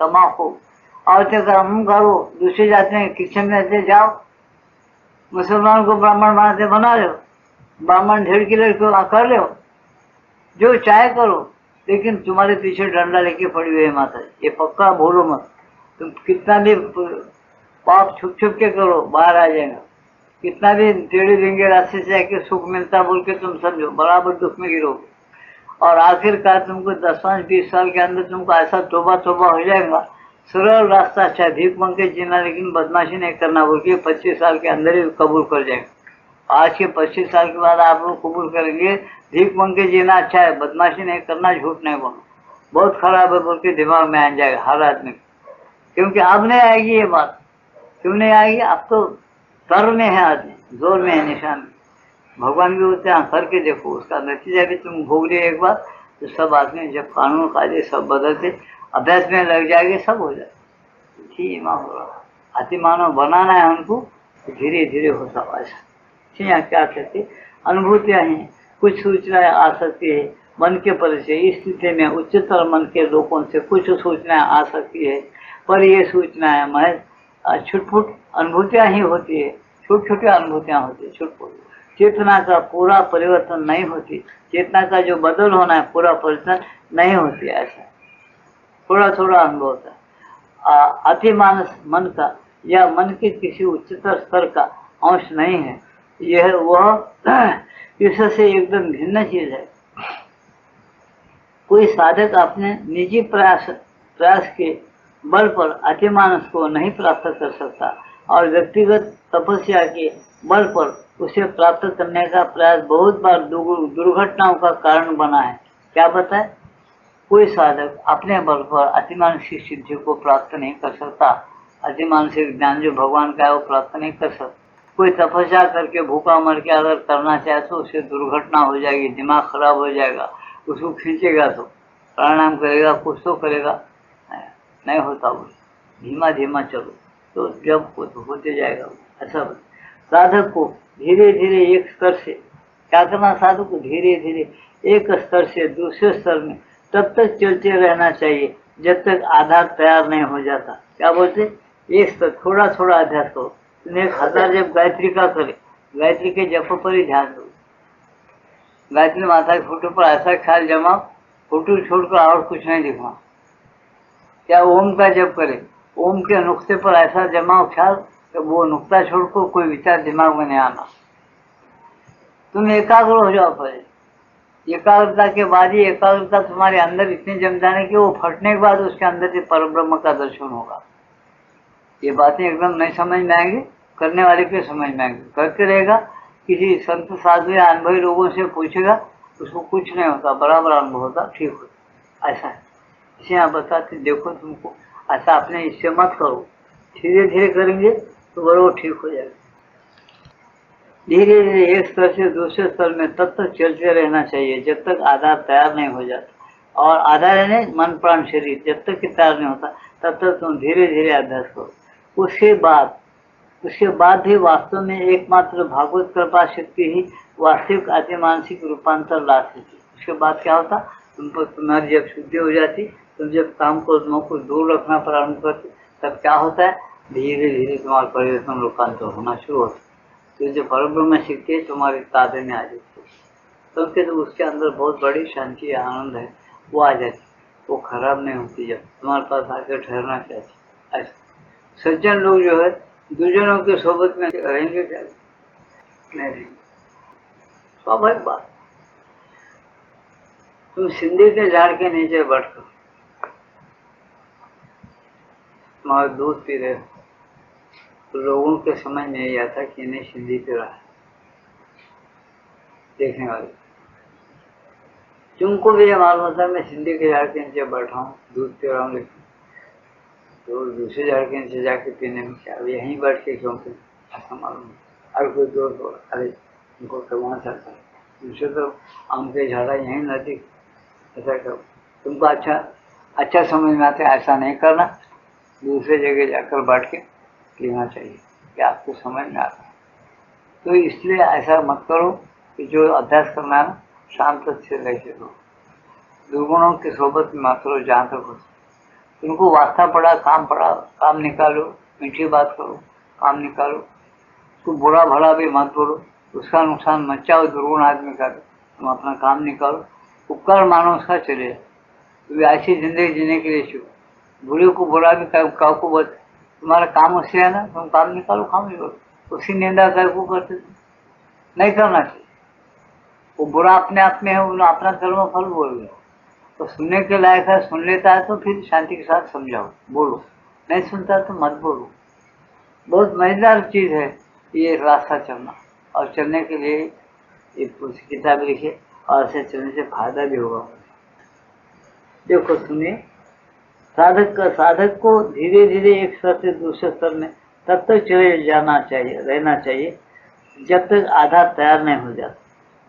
कमाओ खूब, और करो, दूसरी जाति में क्रिश्चियन में जाओ, मुसलमान को ब्राह्मण बनाते बना लो, ब्राह्मण ढेर की लड़की कर लो, जो चाहे करो, लेकिन तुम्हारे पीछे डंडा लेके पड़ी हुई है माता, ये पक्का भूलो मत। तुम कितना भी पाप छुप छुप के करो, बाहर आ जाएगा। कितना भी टेढ़े देंगे रास्ते से आके सुख मिलता बोल के तुम समझो, बराबर दुख में गिरोगे। और आखिरकार तुमको 10-20 साल के अंदर तुमको ऐसा तोबा हो जाएगा, सरल रास्ता अच्छा भीख मांग के जीना, लेकिन बदमाशी नहीं करना बोल के 25 साल के अंदर ही कबूल कर जाएगा। आज के 25 साल के बाद आप लोग कबूल करेंगे, भीख मांग के जीना अच्छा है, बदमाशी नहीं करना, झूठ नहीं बोलना बहुत खराब है बोल के दिमाग में आ जाएगा हर आदमी, क्योंकि अब नहीं आएगी ये बात। क्यों नहीं आएगी, अब तो कर में है आदमी, जोर में है, निशान में। भगवान भी होते हैं, करके देखो, उसका नतीजा भी तुम भोग लिये एक बार, तो सब आदमी जब कानून कायदे सब बदलते, अभ्यास में लग जाएंगे, सब हो जाए। ठीक माँ हो रहा, अति मानव बनाना है उनको, तो धीरे धीरे होता ऐसा। यहाँ क्या कहते, अनुभूतियाँ हैं, कुछ सूचनाएं आ सकती है मन के परिचय, इस स्थिति में उच्चतर मन के लोगों से कुछ सूचनाएं आ सकती है, पर ये सूचनाएं महज छुटपुट अनुभूतियाँ ही होती है, छोटी छोटी अनुभूतियाँ होती है, छुटपुट। चेतना का पूरा परिवर्तन नहीं होती, चेतना का जो बदल होना है पूरा परिवर्तन नहीं होती, ऐसा थोड़ा थोड़ा अनुभव होता है। अतिमानस मन का या मन के किसी उच्चतर स्तर का अंश नहीं है, यह वह इससे एकदम भिन्न चीज है। कोई साधक अपने निजी प्रयास के बल पर अतिमानस को नहीं प्राप्त कर सकता, और व्यक्तिगत तपस्या के बल पर उसे प्राप्त करने का प्रयास बहुत बार दुर्घटनाओं का कारण बना है। क्या बताए, कोई साधक अपने बल पर अतिमानसिक सिद्धि को प्राप्त नहीं कर सकता, अतिमानसिक ज्ञान जो भगवान का है वो प्राप्त नहीं कर सकता। कोई तपस्या करके भूखा मर के अगर करना चाहे तो उससे दुर्घटना हो जाएगी, दिमाग खराब हो जाएगा, उसको खींचेगा तो प्राणायाम करेगा, कुछ तो करेगा, नहीं होता वो, धीमा धीमा चलो तो जब होते जाएगा ऐसा। साधक को धीरे धीरे एक स्तर से क्या करना, साधक को धीरे धीरे एक स्तर से दूसरे स्तर में तब तक चलते रहना चाहिए जब तक आधार तैयार नहीं हो जाता। क्या बोलते, एक स्तर थोड़ा थोड़ा अभ्यास करो। तुम 1000 जब गायत्री का करे, गायत्री के जप पर ही ध्यान दो, गायत्री माता के फोटो पर ऐसा ख्याल जमाओ, फोटो छोड़कर और कुछ नहीं दिखाओ। क्या ओम का जप करे, ओम के नुक्ते पर ऐसा जमाओ ख्याल कि वो नुक्ता छोड़कर कोई विचार दिमाग में नहीं आना। तुम एकाग्र हो जाओ पहले, एकाग्रता के बाद ही एकाग्रता तुम्हारे अंदर इतनी जम जाने की वो फटने के बाद उसके अंदर से परब्रह्म का दर्शन होगा। ये बातें एकदम नहीं समझ में आएंगी, करने वाले के समझ में आएंगे। करते रहेगा, किसी संत साधु या अनुभवी लोगों से पूछेगा, उसको कुछ नहीं होता, बराबर अनुभव होता, ठीक होता, ऐसा है। इसे आप बताते देखो, तुमको ऐसा अपने इससे मत करो, धीरे धीरे करेंगे तो बराबर ठीक हो जाएगा। धीरे धीरे एक स्तर से दूसरे स्तर में तब तक चलते रहना चाहिए जब तक आधार तैयार नहीं हो जाता, और आधार है मन प्राण शरीर, जब तक कि तैयार नहीं होता तब तक तुम धीरे धीरे अभ्यास करो। उसके बाद भी वास्तव में एकमात्र भागवत कृपा शक्ति ही वास्तविक अतिमानसिक रूपांतर ला सकती। उसके बाद क्या होता, तुम पर तुम्हारी जब शुद्धि हो जाती, तुम जब काम को दूर रखना प्रारंभ करते, तब क्या होता है, धीरे धीरे तुम्हारा परिवर्तन रूपांतर होना शुरू होता है। तो जो परब्रह्म शक्ति है तुम्हारे ताबे में आ जाती है, तो उसके अंदर बहुत बड़ी शांति आनंद है, वो आ जाती, वो खराब नहीं होती, जब तुम्हारे पास आकर ठहरना चाहिए। ऐसा सज्जन लोग जो है दुजनों के सोबत में रहेंगे क्या, नहीं रहेंगे, स्वाभाविक बात। तुम सिंधी के झाड़ के नीचे बैठो, तुम्हारा दूध पी रहे हो, तो लोगों के समझ नहीं आता कि इन्हें सिंधी पी रहा है, देखने वाले। तुमको भी ये मालूम होता है मैं सिंधी के झाड़ के नीचे बैठा हूँ, दूध पी रहा हूँ, लेकिन तो दूसरे झाड़ के नीचे जाके पीने में क्या, यहीं बैठ के क्यों पी, ऐसा मालूम। हर कोई दोस्त बोला अरे तुमको कमाना चाहता है, दूसरे तो आम के झाड़ा यहीं नजदीक, ऐसा करो। तुमको अच्छा समझ में आता है, ऐसा नहीं करना, दूसरे जगह जाकर बैठ के लेना चाहिए कि आपको समझ में आता है। तो इसलिए ऐसा मत करो कि जो अभ्यास करना है ना शांत से रह करो, दुर्गुणों की सोबत में मत करो जहाँ तक हो। तुमको वास्ता पड़ा, काम निकालो, मीठी बात करो, काम निकालो। तो बुरा भला भी मत बोलो, उसका नुकसान मत चाहो दुर्गुण आदमी का, तुम अपना काम निकालो, उपकार मानो उसका चले। तो ऐसी जिंदगी जीने के लिए छो, बुरे को बुरा भी काऊ को बच, तुम्हारा काम उससे है ना, तुम काम निकालो, काम निकालो, उसकी निंदा कर को करते नहीं करना चाहिए। वो बुरा अपने आप में है, वो अपना कर्म फल बोल रहे, तो सुनने के लायक है, सुन लेता है तो फिर शांति के साथ समझाओ, बोलो, नहीं सुनता तो मत बोलो। बहुत मजेदार चीज है ये रास्ता चलना, और चलने के लिए ये किताब लिखे, और ऐसे चलने से फायदा भी होगा। देखो सुनिए, साधक को धीरे धीरे एक स्तर से दूसरे स्तर में तब तक चले जाना चाहिए, रहना चाहिए जब तक आधार तैयार नहीं हो जाता,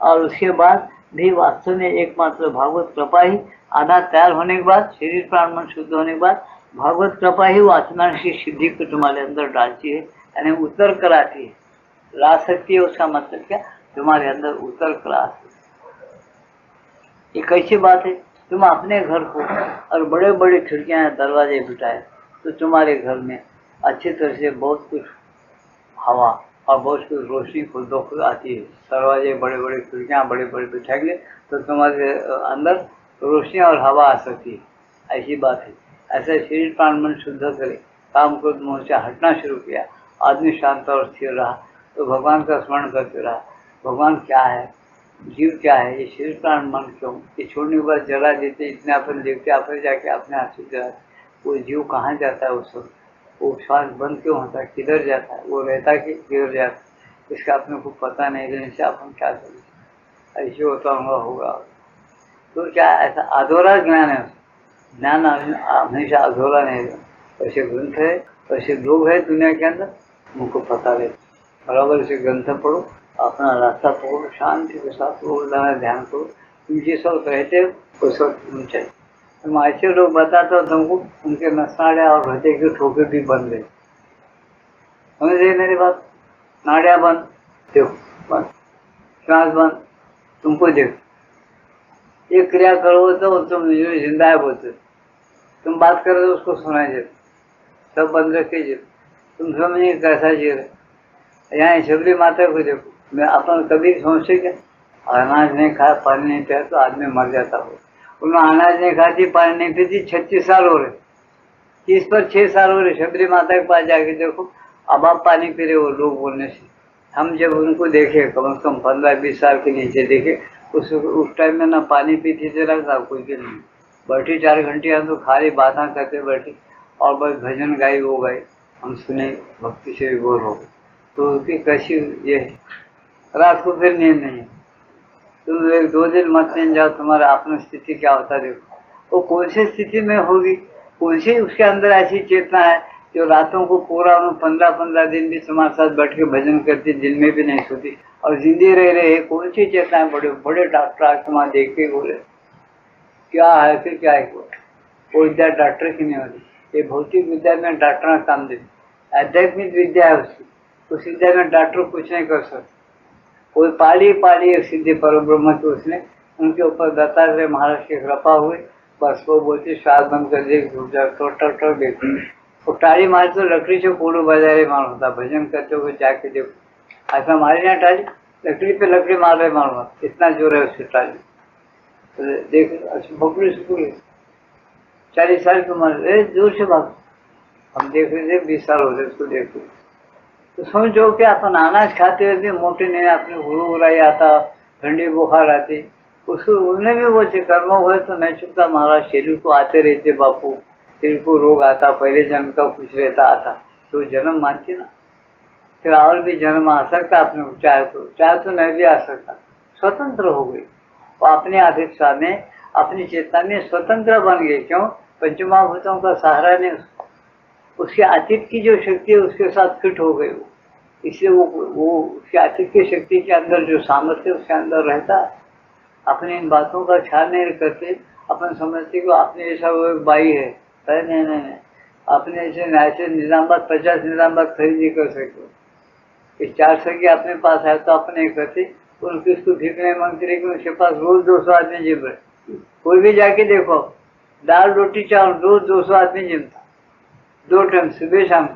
और उसके बाद भी वास्तव में एकमात्र भागवत कृपा ही, आधार तैयार होने के बाद, शरीर प्राण मन शुद्ध होने के बाद भागवत कृपा ही वो आत्मा की सिद्धि को तुम्हारे अंदर डालती है, यानी उतर कर आती है, ला सकती है। उसका मतलब क्या, तुम्हारे अंदर उतर कर आ सकती है। ये कैसी बात है, तुम अपने घर को और बड़े बड़े खिड़कियां दरवाजे बिठाए तो तुम्हारे घर में अच्छी तरह से बहुत कुछ हवा और बहुत कुछ रोशनी खुद ब खुद आती है। दरवाजे बड़े बड़े, खिड़कियां बड़े बड़े बिठाएंगे तो तुम्हारे अंदर रोशनी और हवा आ सकती है, ऐसी बात है। ऐसे शरीर प्राण मन शुद्ध करे, काम क्रोध मोह से हटना शुरू किया, आदमी शांत और स्थिर रहा, तो भगवान का स्मरण करते रहा, भगवान क्या है, जीव क्या है, ये शरीर प्राण मन क्यों, ये छोड़ने के बाद जला देते, इतने अपन देखते, अपन जाके अपने हाथ से जला, वो जीव कहाँ जाता है, उस वक्त वो श्वास बंद क्यों होता है, किधर जाता है, वो रहता कि किधर जाता है, इसका अपने को पता नहीं रहने से अपन क्या करें, ऐसे होता होगा। तो क्या ऐसा अधूरा ज्ञान है, ज्ञान हमेशा अधूरा नहीं रहता। ऐसे ग्रंथ है, ऐसे लोग है दुनिया के अंदर, उनको पता रहता, बराबर से ग्रंथ पढ़ो, अपना रास्ता पकड़ो, शांति के साथ ध्यान करो, तुम जिस वक्त रहते हो उस वक्त तुम चाहिए। तुम ऐसे लोग बताते हो तुमको, उनके नसाड़िया और हृदय की ठोकर भी बंद है, समझ रहे मेरी बात, नाड़िया बंद, देखो बंद, श्वास बंद, तुमको देखो, ये क्रिया करो तो तुम जिंदा है बोलते, तुम बात करो तो उसको सुनाई देते, सब बंद रखिए, तुम समझिए कैसा जी रहे। यहाँ शबरी माता को देखो, मैं अपन कभी सोचते क्या, अनाज नहीं खाया, पानी नहीं पिया तो आदमी मर जाता हो, उन्होंने अनाज नहीं खाती, पानी नहीं पीती, 36 साल हो रहे, 30 पर 6 साल हो रहे, शबरी माता के पास जाके देखो, अब आप पानी पी रहे हो लोग बोलने से। हम जब उनको देखे, कम से कम 15-20 साल के नीचे देखे, उस टाइम में ना पानी पीती थे ना कोई के नहीं, बैठी 4 घंटे तो खाली बातें करते बैठी, और बस भजन गाई वो गए, हम सुने, भक्ति से भी बोल हो, तो उसकी कैसी ये है, रात को फिर नींद नहीं, तुम 1-2 दिन मत नींद जाओ, तुम्हारा अपनी स्थिति क्या होता है देखो, वो कौन सी स्थिति में होगी, कौन सी उसके अंदर ऐसी चेतना है जो रातों को पूरा 15-15 दिन भी तुम्हारे साथ बैठ के भजन करती, दिन में भी नहीं सोती और जिंदगी रह रहे है, कौन सी चेतना है। बड़े बड़े डॉक्टर आज तुम्हारा देख के बोले क्या है, फिर क्या है, वो विद्या डॉक्टर की नहीं होती, ये भौतिक विद्या में डॉक्टर का काम देती, आध्यात्मिक विद्या है उसकी, उस विद्या में डॉक्टर कुछ नहीं कर सकते। कोई पाली सिद्धि पर ब्रह्म की, उसने उनके ऊपर दत्तात्रेय महाराज की कृपा हुई, बस वो बोलती श्वास बंद कर दे, टोट देखो, वो टाली मारे तो लकड़ी से कोड़ू बजारे मार होता, भजन करते हुए जाके देखो, ऐसा मारी ना टाली, लकड़ी पे लकड़ी मार रहे मारूंगा, इतना जोर है उसकी टाली, तो देख बकरी सुकड़ी 40 साल की उम्र, दूर से भाग, हम देख रहे थे 20 साल हो गए उसको देख रहे, तो समझो कि अपन अनाज खाते हुए मोटे नहीं, अपने गुरु बुराई आता, ठंडी बुखार आती, उसको उन्हें भी वो कर्म हुए तो नहीं चुकता महाराज, शरीर को आते रहते बापू, शरीर को रोग आता, पहले जन्म का कुछ रहता आता, तो जन्म मानती ना, फिर और भी जन्म आ सकता अपने को, चाहे तो नहीं भी आ सकता, स्वतंत्र हो गई वो अपने अपेक्षा में, अपनी चेतना में स्वतंत्र बन गए। क्यों? पंचमहाभूतों का सहारा ने उसके अतीत की जो शक्ति है उसके साथ फिट हो गई वो, इसलिए वो उसके अतीत की शक्ति के अंदर जो सामर्थ्य उसके अंदर रहता है। अपने इन बातों का ख्याल नहीं करते, अपन समझते कि आपने ऐसा वो एक बाई है, नहीं नहीं नहीं, आपने ऐसे निजामाबाद 50 निजामाबाद खरीद नहीं कर सकते। इस 400 की अपने पास है तो अपने करते, उनकी उसको भीख नहीं मांगते, लेकिन उसके पास रोज 200 आदमी जिम रहे। कोई भी जाके देखो, दाल रोटी चावल रोज 200 आदमी जिमता, 2 टाइम सुबह शाम।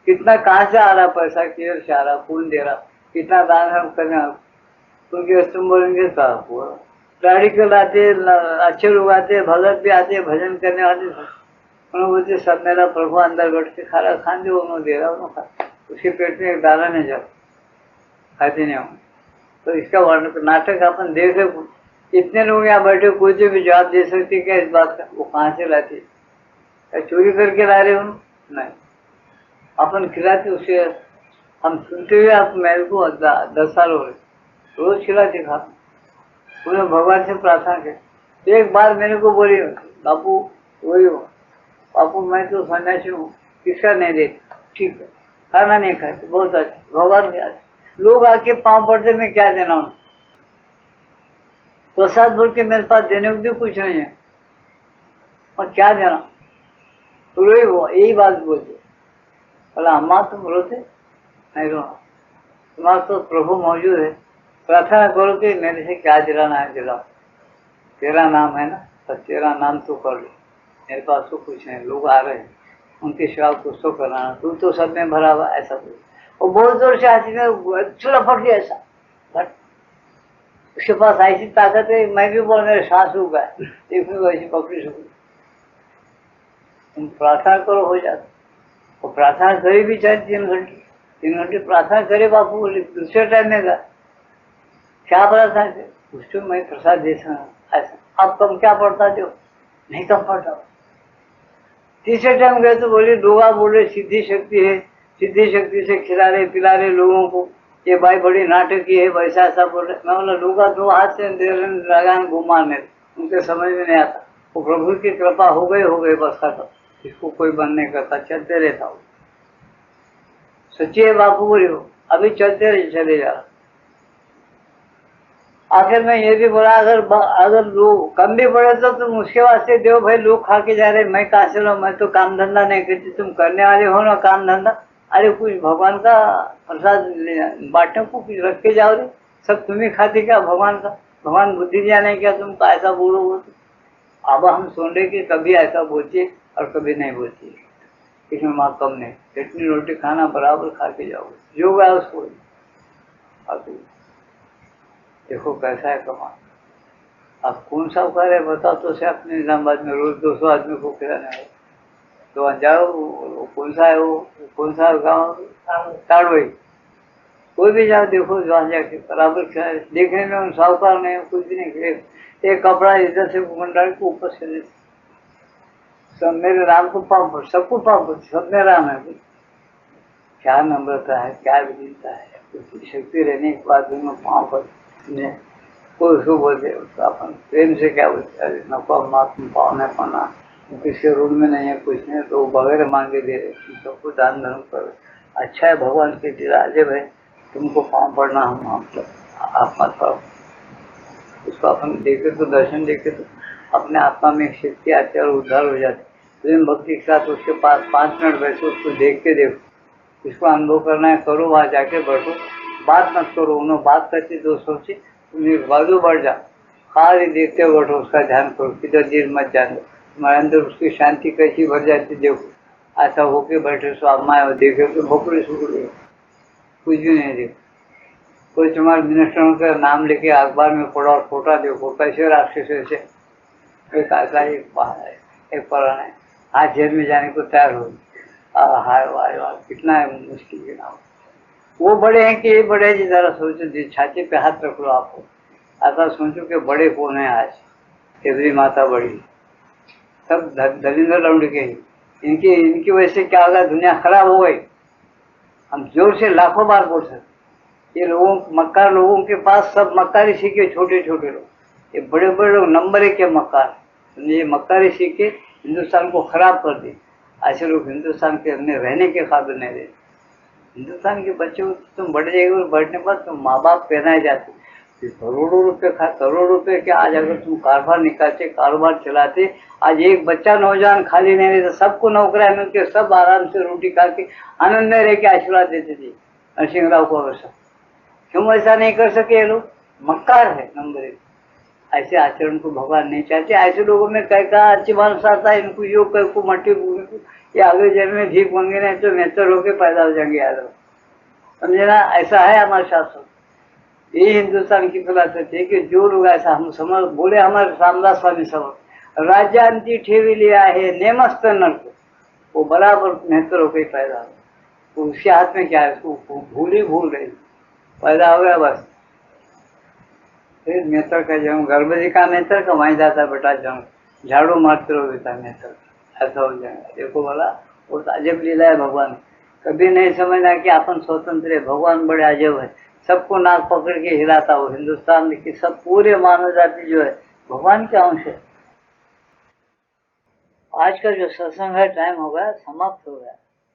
कितना कहाँ से आ रहा पैसा, किधर से आ रहा, कौन दे रहा, कितना दान हम करना, क्योंकि तुम बोलेंगे साहब हुआ गाड़ी कल आते, अच्छे लोग आते, भगत भी आते, भजन करने वाले, उन्होंने बोलते सब मेरा प्रभु अंदर बैठ के खा रहा, खान जो उन्होंने दे रहा उन्होंने खा, उसके पेट में एक दाना नहीं जाता, खाते नहीं होंगे। तो इसका वर्ण नाटक अपन देख रहे, इतने लोग यहाँ बैठे, कोई तो भी जवाब दे सकते क्या इस बात का, वो कहाँ से लाते, चोरी करके ला रहे हो? नहीं, अपन खिलाते उसे, हम सुनते हुए आप मेरे को 10 साल हो गए, रोज खिलाते खाते, उन्हें भगवान से प्रार्थना की। एक बार मेरे को बोली, बापू वही हो बापू, मैं तो सन्यासी हूँ, किसका नहीं देता, ठीक है, खाना नहीं खाते, बहुत अच्छा, भगवान के आते, लोग आके पाँव पड़ते, मैं क्या देना हूँ, प्रसाद बोल के मेरे पास देने को भी कुछ नहीं है, और क्या देना, तो यही बात बोलते, बोला अम्मा तुम रोते नहीं, रो तुम्हारा तो प्रभु मौजूद है, प्रार्थना करो कि मेरे से क्या दिलाना है दिलाओ, तेरा नाम है ना, तो तेरा नाम तो कर लो, मेरे पास तो कुछ नहीं, लोग आ रहे हैं उनके सिवा कुछ तो कराना, तू तो सब में भरा हुआ, ऐसा बोल। वो बहुत जोर से हाथी में चूल्हा फट गया ऐसा, बट उसके पास ऐसी ताकत है, मैं भी बोल मेरे सांस रुक गया, देखो वैसी पकड़ी सकूँ, तुम प्रार्थना करो हो जाता, वो प्रार्थना करी भी चाहे 3 घंटे प्रार्थना करे बापू, बोले दूसरे टाइम में गया, क्या प्रार्थना करे, उसको मैं प्रसाद दे सकता, ऐसा आप कम क्या पढ़ता दो, नहीं कम पढ़ता। तीसरे टाइम गए तो बोले लोग बोले सिद्धि शक्ति है, सिद्धि शक्ति से खिला रहे पिला रहे लोगों को, ये भाई बड़ी नाटकी है, वैसा ऐसा बोल रहे। मैं बोला लोग 2 हाथ से लगान घुमाने, उनके समझ में नहीं आता, वो प्रभु की कृपा हो गई बस खत्म, इसको कोई बंद नहीं करता, चलते रहता हूँ, सच्ची है बापू बोली हो, अभी चलते रहे, चले जा। आखिर में ये भी बोला अगर लोग कम भी पड़े तो तुम उसके वास्ते दो भाई, लोग खा के जा रहे, मैं कहाँ से लो, मैं तो काम धंधा नहीं करती, तुम करने वाले हो ना काम धंधा, अरे कुछ भगवान का प्रसाद बांटने को कुछ रख के जाओ रे, सब तुम ही खाते क्या भगवान का, भगवान बुद्धि दिया नहीं क्या तुमको, ऐसा बोलो वो तो। अब हम सुन रहे कि कभी ऐसा बोलती और कभी नहीं बोलती, इसमें माँ कम नहीं, चटनी रोटी खाना बराबर खा के जाओ, जो गया उसको देखो कैसा है कमाल। अब कौन सा उकार है बताओ तो से, अपने निजामाबाद में रोज 200 आदमी को खिलाने वाले, तो जाओ कौन सा है वो, कौन सा गाँव, ताड़वई, कोई भी जाओ देखो, जहाँ जाके बराबर खिला, देखने में उन साहूकार नहीं, कुछ भी नहीं, एक कपड़ा इधर से मंडाल को ऊपर से देते, सब मेरे राम को पाप, सबको पाप, सब में राम है, क्या नम्रता है, क्या विनीता है, उसकी शक्ति रहने के बाद दोनों पाँव पर कोई उसको बोलते, उसका अपन प्रेम से क्या बोलते, अरे नको माँ तुम पाँव नहीं पड़ना, किसी रूम में नहीं है कुछ नहीं, तो बगैर मांगे दे रहे, सबको दान धर्म करो, अच्छा है भगवान के दिलाजे भाई, तुमको पाँव पड़ना, हम आप मत पाओ, उसको अपन देखे तो दर्शन देखे तो अपने आत्मा में शक्ति आती है और उद्धार हो जाती, प्रेम भक्ति के साथ उसके पास 5 मिनट बैठो, उसको देख के देखो, इसको अनुभव करना है करो, वहाँ जाके बैठो, बात मत करो, उन्होंने बात करती दोस्तों से, तुम एक बाजू बढ़ जाओ, खाली देखते बैठो, उसका ध्यान करो, किधर देर मत जानो, तुम्हारे अंदर उसकी शांति कैसी भर जाती देखो, ऐसा होके बैठे सो आप माए देखे तो भोकड़ी सुकड़ी, कुछ भी नहीं देखो, कोई तुम्हारे मिनिस्टरों का नाम लेके अखबार में पढ़ा और फोटा देखो, कैसे राक्षस ऐसे एक ऐसा एक पराना है, आज जेल में जाने को तैयार हो, हाय वाह वाह कितना है मुश्किल के नाम, वो बड़े हैं कि ये बड़े हैं, जरा सोचो, छाती पे हाथ रख लो आपको, आता सोचो कि बड़े कौन है आज, तेरी माता बड़ी, सब दलिंदर लौंड के ही। इनकी वजह से क्या होगा, दुनिया खराब हो गई। हम जोर से लाखों बार बोल सकते। ये लोगों, मक्कार लोगों के पास सब मक्कारी सीखे, छोटे छोटे लोग, ये बड़े बड़े लोग नंबर 1 के मक्कार। ये मक्कारी सीखे हिंदुस्तान को खराब कर दी। ऐसे लोग हिंदुस्तान के अंदर रहने के काबिल नहीं रहे। हिंदुस्तान के बच्चों को तुम बढ़ जाएगी और बढ़ने पर तुम माँ बाप पहनाए जाते, करोड़ों रुपए करोड़ रुपए के। आज अगर तुम कारोबार निकालते, कारोबार चलाते, आज एक बच्चा नौजवान खाली नहीं रहता, सबको नौकरियां मिलती, सब आराम से रोटी खा के आनंद में रह के आशीर्वाद देते थे नरसिंह राव को। अवश्य क्यों ऐसा नहीं कर सके? ये लोग मक्कार है नंबर 1। ऐसे आचरण को भगवान नहीं चाहते। ऐसे लोगों में कह कहा अच्छी मानस आता है, इनको योग कह को मट्टी को, ये अगले जन्म में भीख मांगे नहीं तो नेचर होके पैदा हो जाएंगे यादव। समझे ना? ऐसा है हमारे शास्त्र। ये हिंदुस्तान की फिलासफी है कि जो लोग ऐसा हम समझ बोले, हमारे रामदास स्वामी समझ राज्यांती ठेवी लिया है नेमस्त नर्क, वो बराबर नेत्र होकर पैदा हो। तो उसके हाथ में क्या है? उसको भूल ही भूल रही, पैदा हो गया बस। फिर नेत्र का जन्म, गर्भवती का नेत्र का वहीं जाता बेटा जन्म, झाड़ू मारते रहो बेटा नेत्र, ऐसा हो जाएगा। देखो बोला, वो अजब लीला है भगवान। कभी नहीं समझना कि अपन स्वतंत्र है, भगवान बड़े अजब है। सबको नाक पकड़ के हिलाता हो। हिंदुस्तान की सब पूरे मानव जाति जो है भगवान के अंश है। आज का जो सत्संग है टाइम हो गया, समाप्त हो गया।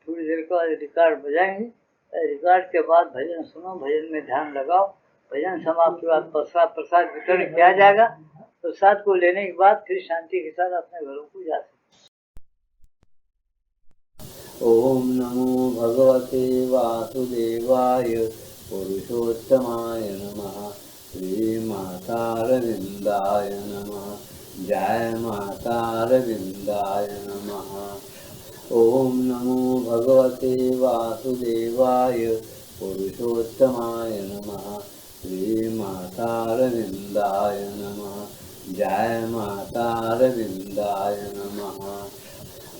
थोड़ी देर के बाद रिकॉर्ड बजाएंगे, रिकॉर्ड के बाद भजन सुनो, भजन में ध्यान लगाओ। भजन समाप्त के बाद प्रसाद वितरण किया जाएगा। प्रसाद को लेने के बाद फिर शांति के साथ अपने घरों को जा सकते। ओम नमो भगवते वासुदेवाय पुरुषोत्तमाय नमः। श्री मातारविंदाय नमः। जय मातारविंदाय नमः। ओम नमो भगवते वासुदेवाय पुरुषोत्तमाय नमः। श्री मातारविंदाय नमः। जय मातारविंदाय नमः।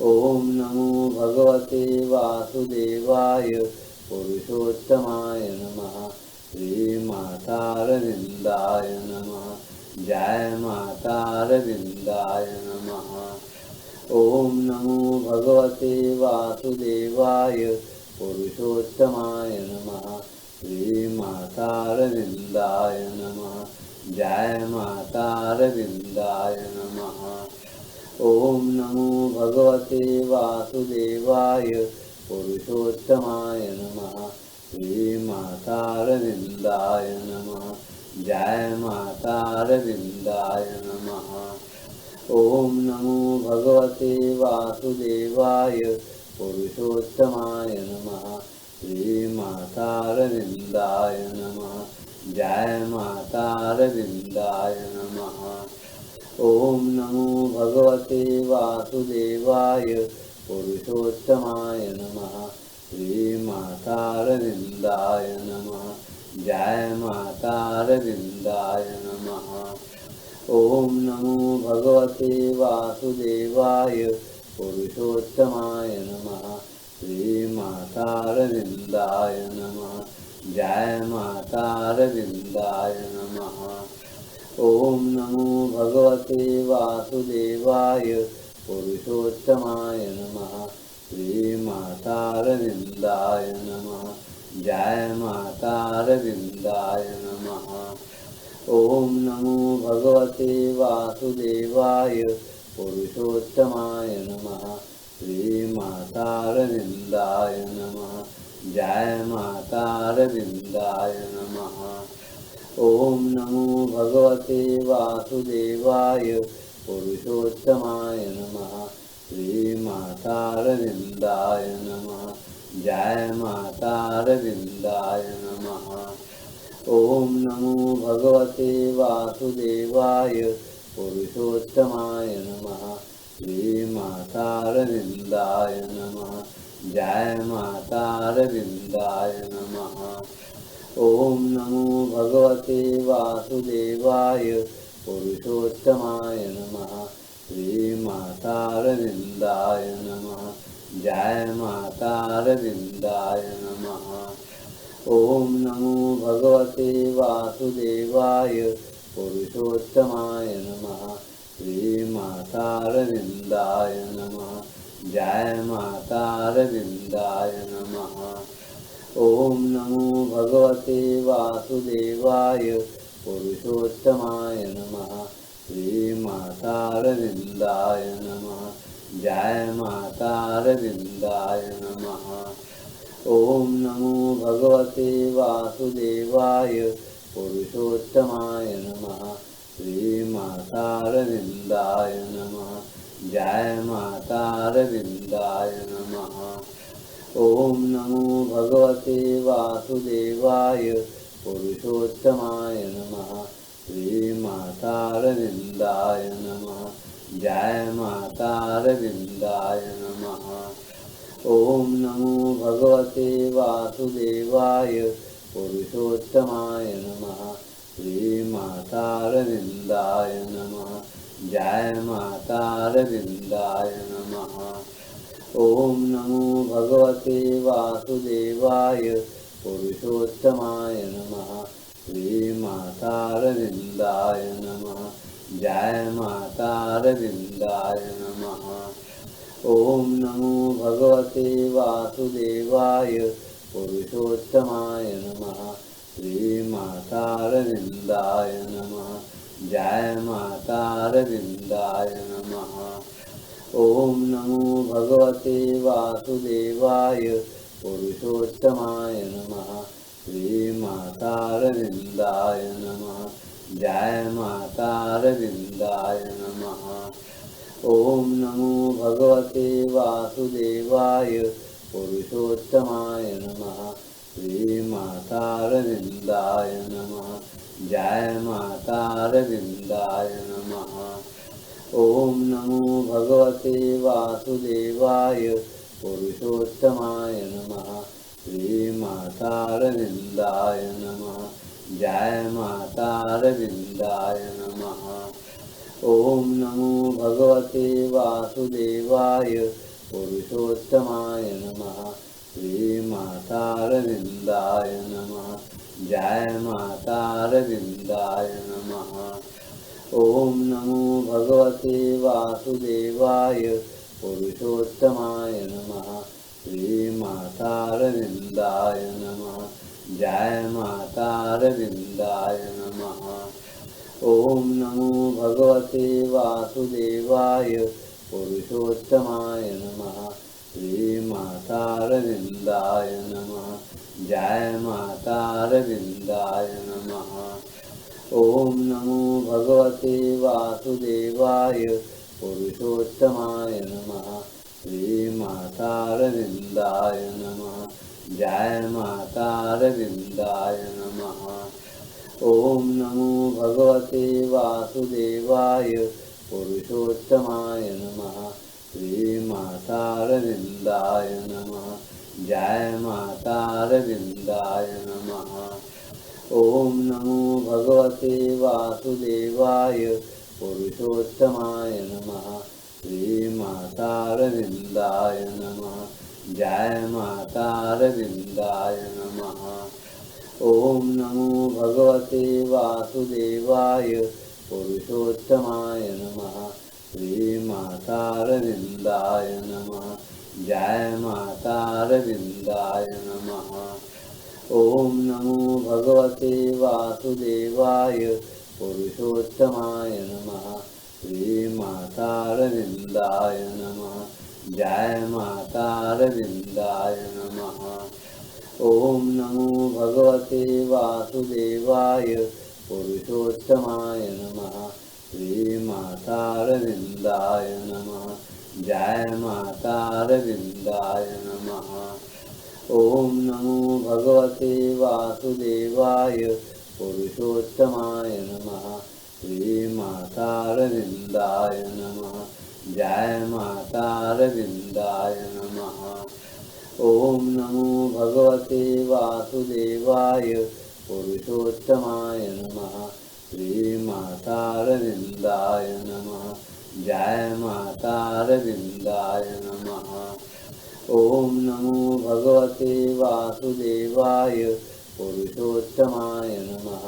ओम नमो भगवते वासुदेवाय पुरुषोत्तमाय नमः। श्री मातारविंदाय नमः। जय मातारविंदाय नमः। ओम नमो भगवते वासुदेवाय पुरुषोत्तमाय नमः। श्री मातारविंदाय नमः। जय मातारविंदाय नमः। ओम नमो भगवते वासुदेवाय पुरुषोत्तमाय नमः। श्री मातारविंदाय नमः। जय मातारविंदाय नमः। ओम नमो भगवते वासुदेवाय पुरुषोत्तमाय नमः। श्री मातारविंदाय नमः। जय मातारविंदाय नमः। ओम नमो भगवते वासुदेवाय पुरुषोत्तमाय नमः। श्री मातारविंदाय नमः। जय मातारविंदाय नमः। ओम नमो भगवते वासुदेवाय पुरुषोत्तमाय नमः। श्री मातारविंदाय नमः। जय मातारविंदाय नमः। ओम नमो भगवते वासुदेवाय पुरुषोत्तमाय नमः। श्री मातारविंदाय नमः। जय मातारविंदाय नमः। ओम नमो भगवते वासुदेवाय पुरुषोत्तमाय नमः। श्री मातारविंदाय नमः। जय मातारविंदाय नमः। ओम नमो भगवते वासुदेवाय पुरुषोत्तमाय नमः। श्री मातारविंदाय नमः। जय मातारविंदाय नमः। ओम नमो भगवते वासुदेवाय पुरुषोत्तमाय नमः। श्री मातारविंदाय नमः। जय मातारविंदाय नमः। ओम नमो भगवते वासुदेवाय पुरुषोत्तमाय नमः। श्री मातारविंदाय नमः। जय मातारविंदाय नमः। ओम नमो भगवते वासुदेवाय पुरुषोत्तमाय नमः। श्रीमातारविन्दाय नमः। जय मातारविन्दाय नमः। ओम नमो भगवते वासुदेवाय पुरुषोत्तमाय नमः। श्रीमातारविन्दाय नमः। जय मातारविन्दाय नमः। ओम नमो भगवते वासुदेवाय पुरुषोत्तमाय नमः। श्रीमातारविन्दाय नमः। जय मातारविन्दाय नमः। ओम नमो भगवते वासुदेवाय पुरुषोत्तमाय नमः। श्रीमातारविन्दाय नमः। जय मातारविन्दाय नमः। ओम नमो भगवते वासुदेवाय पुरुषोत्तमाय नमः। श्रीमातारविन्दाय नमः। जय मातारविन्दाय नमः। ओम नमो भगवते वासुदेवाय पुरुषोत्तमाय नमः। श्रीमातारविन्दाय नमः। जय मातारविन्दाय नमः। ओम नमो भगवते वासुदेवाय पुरुषोत्तमाय नमः। श्रीमातारविन्दाय नमः। जय मातारविन्दाय नमः। ओम नमो भगवते वासुदेवाय पुरुषोत्तमाय नमः। श्रीमातारविन्दाय नमः। जय मातारविन्दाय नमः। ओम नमो भगवते वासुदेवाय पुरुषोत्तमाय नमः। श्रीमातारविन्दाय नमः। जय मातारविन्दाय नमः। ओम नमो भगवते वासुदेवाय पुरुषोत्तमाय नमः। श्रीमातारविन्दाय नमः। जय मातारविन्दाय नमः। ओम नमो भगवते वासुदेवाय पुरुषोत्तमाय नमः। श्रीमातारविन्दाय नमः। जय मातारविन्दाय नमः। ओम नमो भगवते वासुदेवाय पुरुषोत्तमाय नमः। श्रीमातारविन्दाय नमः। जय मातारविन्दाय नमः। ओम नमो भगवते वासुदेवाय पुरुषोत्तमाय नमः। श्रीमातारविन्दाय नमः। जय मातारविन्दाय नमः। ओम नमो भगवते वासुदेवाय पुरुषोत्तमाय नमः। श्रीमातारविन्दाय नमः। जय मातारविन्दाय नमः। ओम नमो भगवते वासुदेवाय पुरुषोत्तमाय नमः। श्रीमातारविन्दाय नमः। जय मातारविन्दाय नमः। ओम नमो भगवते वासुदेवाय पुरुषोत्तमाय नमः। श्रीमातारविन्दाय नमः। जय मातारविन्दाय नमः। ओम नमो भगवते वासुदेवाय पुरुषोत्तमाय नमः। श्रीमातारविन्दाय नमः। जय मातारविन्दाय नमः। ओम नमो भगवते वासुदेवाय पुरुषोत्तमाय नमः। श्रीमातारविन्दाय नमः। जय मातारविन्दाय नमः। ओम नमो भगवते वासुदेवाय पुरुषोत्तमाय नमः। श्रीमातारविन्दाय नमः। जय मातारविन्दाय नमः। ओम नमो भगवते वासुदेवाय पुरुषोत्तमाय नमः। श्रीमातारविन्दाय नमः। जय मातारविन्दाय नमः। ओम नमो भगवते वासुदेवाय पुरुषोत्तमाय नमः। श्रीमातारविन्दाय नमः। जय मातारविन्दाय नमः। ओम नमो भगवते वासुदेवाय पुरुषोत्तमाय नमः।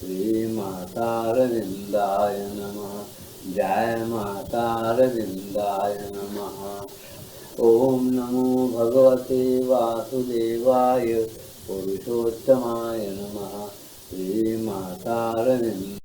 श्रीमा मातारविन्दाय नमः। जय मातारविन्दाय नमः। ओम नमो भगवते वासुदेवाय पुरुषोत्तमाय नमः। श्री मातारविन्द